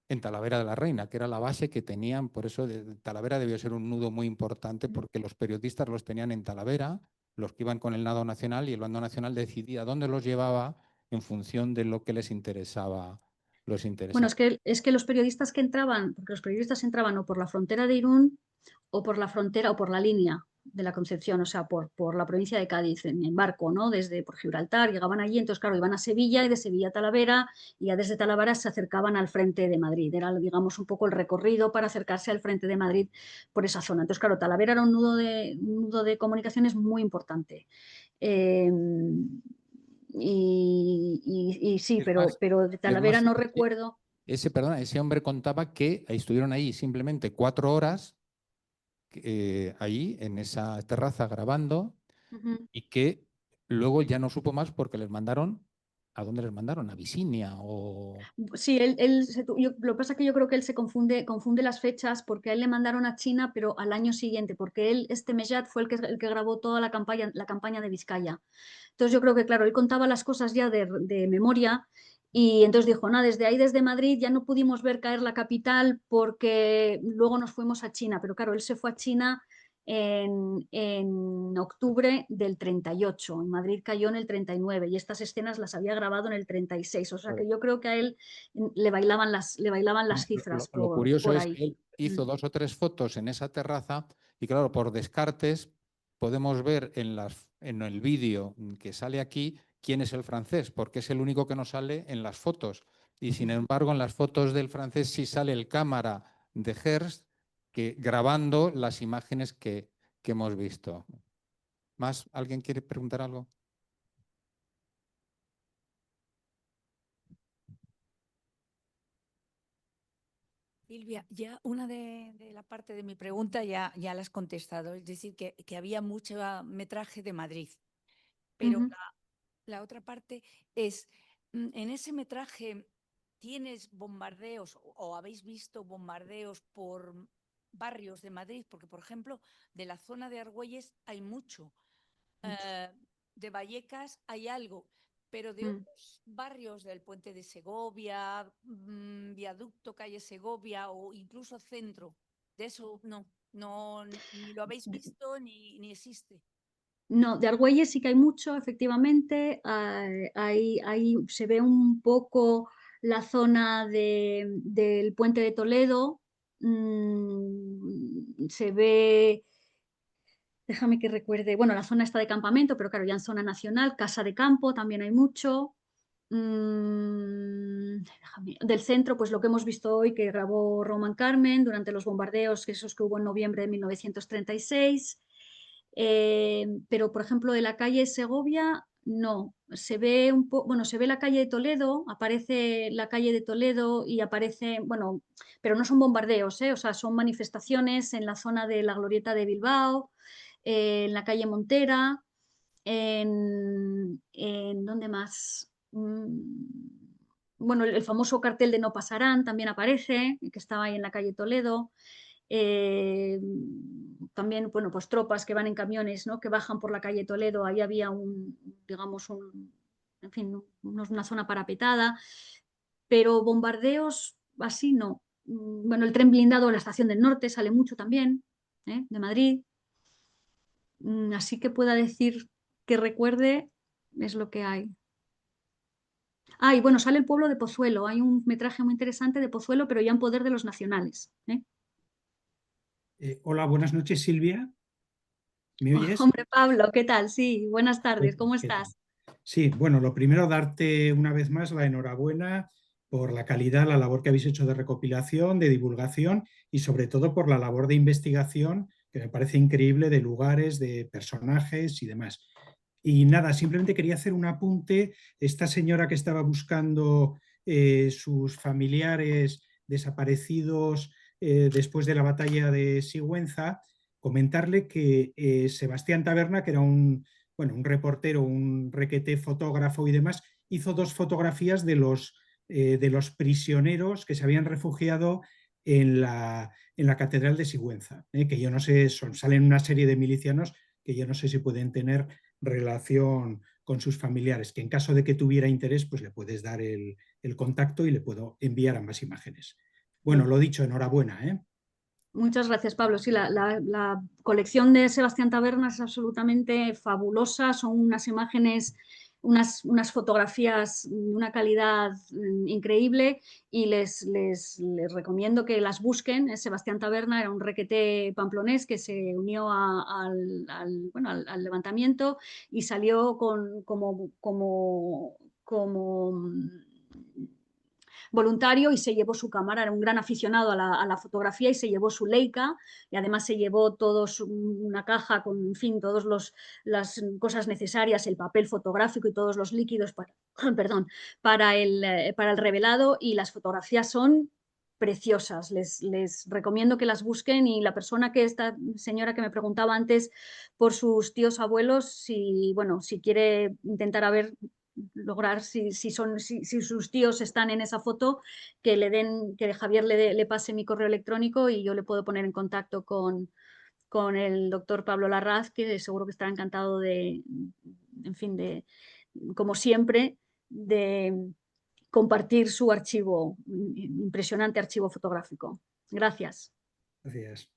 en Talavera de la Reina, que era la base que tenían, por eso Talavera debió ser un nudo muy importante porque los periodistas los tenían en Talavera, los que iban con el bando nacional, y el bando nacional decidía dónde los llevaba en función de lo que les interesaba. Bueno, es que los periodistas que entraban, porque los periodistas entraban o por la frontera de Irún o por la frontera o por la línea de la Concepción, o sea, por la provincia de Cádiz en barco, ¿no? Desde por Gibraltar, llegaban allí, entonces, claro, iban a Sevilla y de Sevilla a Talavera y ya desde Talavera se acercaban al frente de Madrid. Era, digamos, un poco el recorrido para acercarse al frente de Madrid por esa zona. Entonces, claro, Talavera era un nudo de comunicaciones muy importante. Eh, y sí, Es más, pero de es más, Talavera no recuerdo. perdona, ese hombre contaba que estuvieron ahí simplemente 4 horas ahí en esa terraza grabando Ujú. y que luego ya no supo más porque les mandaron, ¿a dónde les mandaron? ¿A Visinia o...? Sí, lo que pasa es que yo creo que él confunde las fechas porque a él le mandaron a China, pero al año siguiente, porque él, este Mejat, fue el que grabó toda la campaña de Vizcaya. Entonces yo creo que, claro, él contaba las cosas ya de memoria y entonces dijo, nada, desde ahí, desde Madrid, ya no pudimos ver caer la capital porque luego nos fuimos a China, pero claro, él se fue a China en octubre del 38, en Madrid cayó en el 39 y estas escenas las había grabado en el 36, o sea que yo creo que a él le bailaban las cifras Lo curioso por es ahí. que él hizo 2 o 3 fotos en esa terraza y claro, por descartes podemos ver en el vídeo que sale aquí quién es el francés, porque es el único que no sale en las fotos. Y sin embargo, en las fotos del francés sí sale el cámara de Hearst grabando las imágenes que hemos visto. ¿Más? ¿Alguien quiere preguntar algo? Silvia, ya una de la parte de mi pregunta ya la has contestado, es decir, que había mucho metraje de Madrid, pero Ujú. la otra parte es, en ese metraje tienes bombardeos o habéis visto bombardeos por barrios de Madrid, porque por ejemplo, de la zona de Argüelles hay mucho, de Vallecas hay algo, pero de Mm. otros barrios del Puente de Segovia, Viaducto, Calle Segovia o incluso Centro, de eso no, ni lo habéis visto ni existe. No, de Argüelles sí que hay mucho, efectivamente. Ahí se ve un poco la zona del Puente de Toledo. Se ve, déjame que recuerde, bueno, la zona está de campamento, pero claro, ya en zona nacional, Casa de Campo también hay mucho. Del centro, pues lo que hemos visto hoy que grabó Roman Carmen durante los bombardeos, esos que hubo en noviembre de 1936. Pero, por ejemplo, de la calle Segovia, no. Se ve bueno, se ve la calle de Toledo, aparece la calle de Toledo y aparece, bueno, pero no son bombardeos, ¿eh? O sea, son manifestaciones en la zona de la Glorieta de Bilbao, en la calle Montera, ¿dónde más? Bueno, el famoso cartel de No pasarán también aparece, que estaba ahí en la calle Toledo. Eh, También, bueno, pues tropas que van en camiones, ¿no? Que bajan por la calle Toledo. Ahí había digamos, en fin, una zona parapetada. Pero bombardeos así no. Bueno, el tren blindado de la Estación del Norte sale mucho también, de Madrid. Así que pueda decir que recuerde es lo que hay. Ah, y bueno, sale el pueblo de Pozuelo. Hay un metraje muy interesante de Pozuelo, pero ya en poder de los nacionales. Hola, buenas noches, Silvia. ¿Me oyes? Hombre, Pablo, ¿qué tal? Sí, buenas tardes, ¿cómo ¿Qué tal? estás? Sí, bueno, lo primero, darte una vez más la enhorabuena por la calidad, la labor que habéis hecho de recopilación, de divulgación y sobre todo por la labor de investigación, que me parece increíble, de lugares, de personajes y demás. Y nada, simplemente quería hacer un apunte. Esta señora que estaba buscando sus familiares desaparecidos después de la batalla de Sigüenza, comentarle que Sebastián Taberna, que era un reportero, un requete fotógrafo y demás, hizo 2 fotografías de los prisioneros que se habían refugiado en la Catedral de Sigüenza, que yo no sé, salen una serie de milicianos que yo no sé si pueden tener relación con sus familiares, que en caso de que tuviera interés, pues le puedes dar el contacto y le puedo enviar ambas imágenes. Bueno, lo dicho, enhorabuena, ¿eh? Muchas gracias, Pablo. Sí, la colección de Sebastián Taberna es absolutamente fabulosa. Son unas imágenes, unas fotografías de una calidad increíble y les recomiendo que las busquen. Sebastián Taberna era un requeté pamplonés que se unió al levantamiento y salió como voluntario y se llevó su cámara, era un gran aficionado a la fotografía y se llevó su Leica y además se llevó una caja con, en fin, todas las cosas necesarias, el papel fotográfico y todos los líquidos para el revelado, y las fotografías son preciosas. Les recomiendo que las busquen, y esta señora que me preguntaba antes por sus tíos abuelos, si quiere intentar lograr si sus tíos están en esa foto, que Javier le pase mi correo electrónico y yo le puedo poner en contacto con el doctor Pablo Larraz, que seguro que estará encantado como siempre, de compartir su impresionante archivo fotográfico. Gracias. Gracias.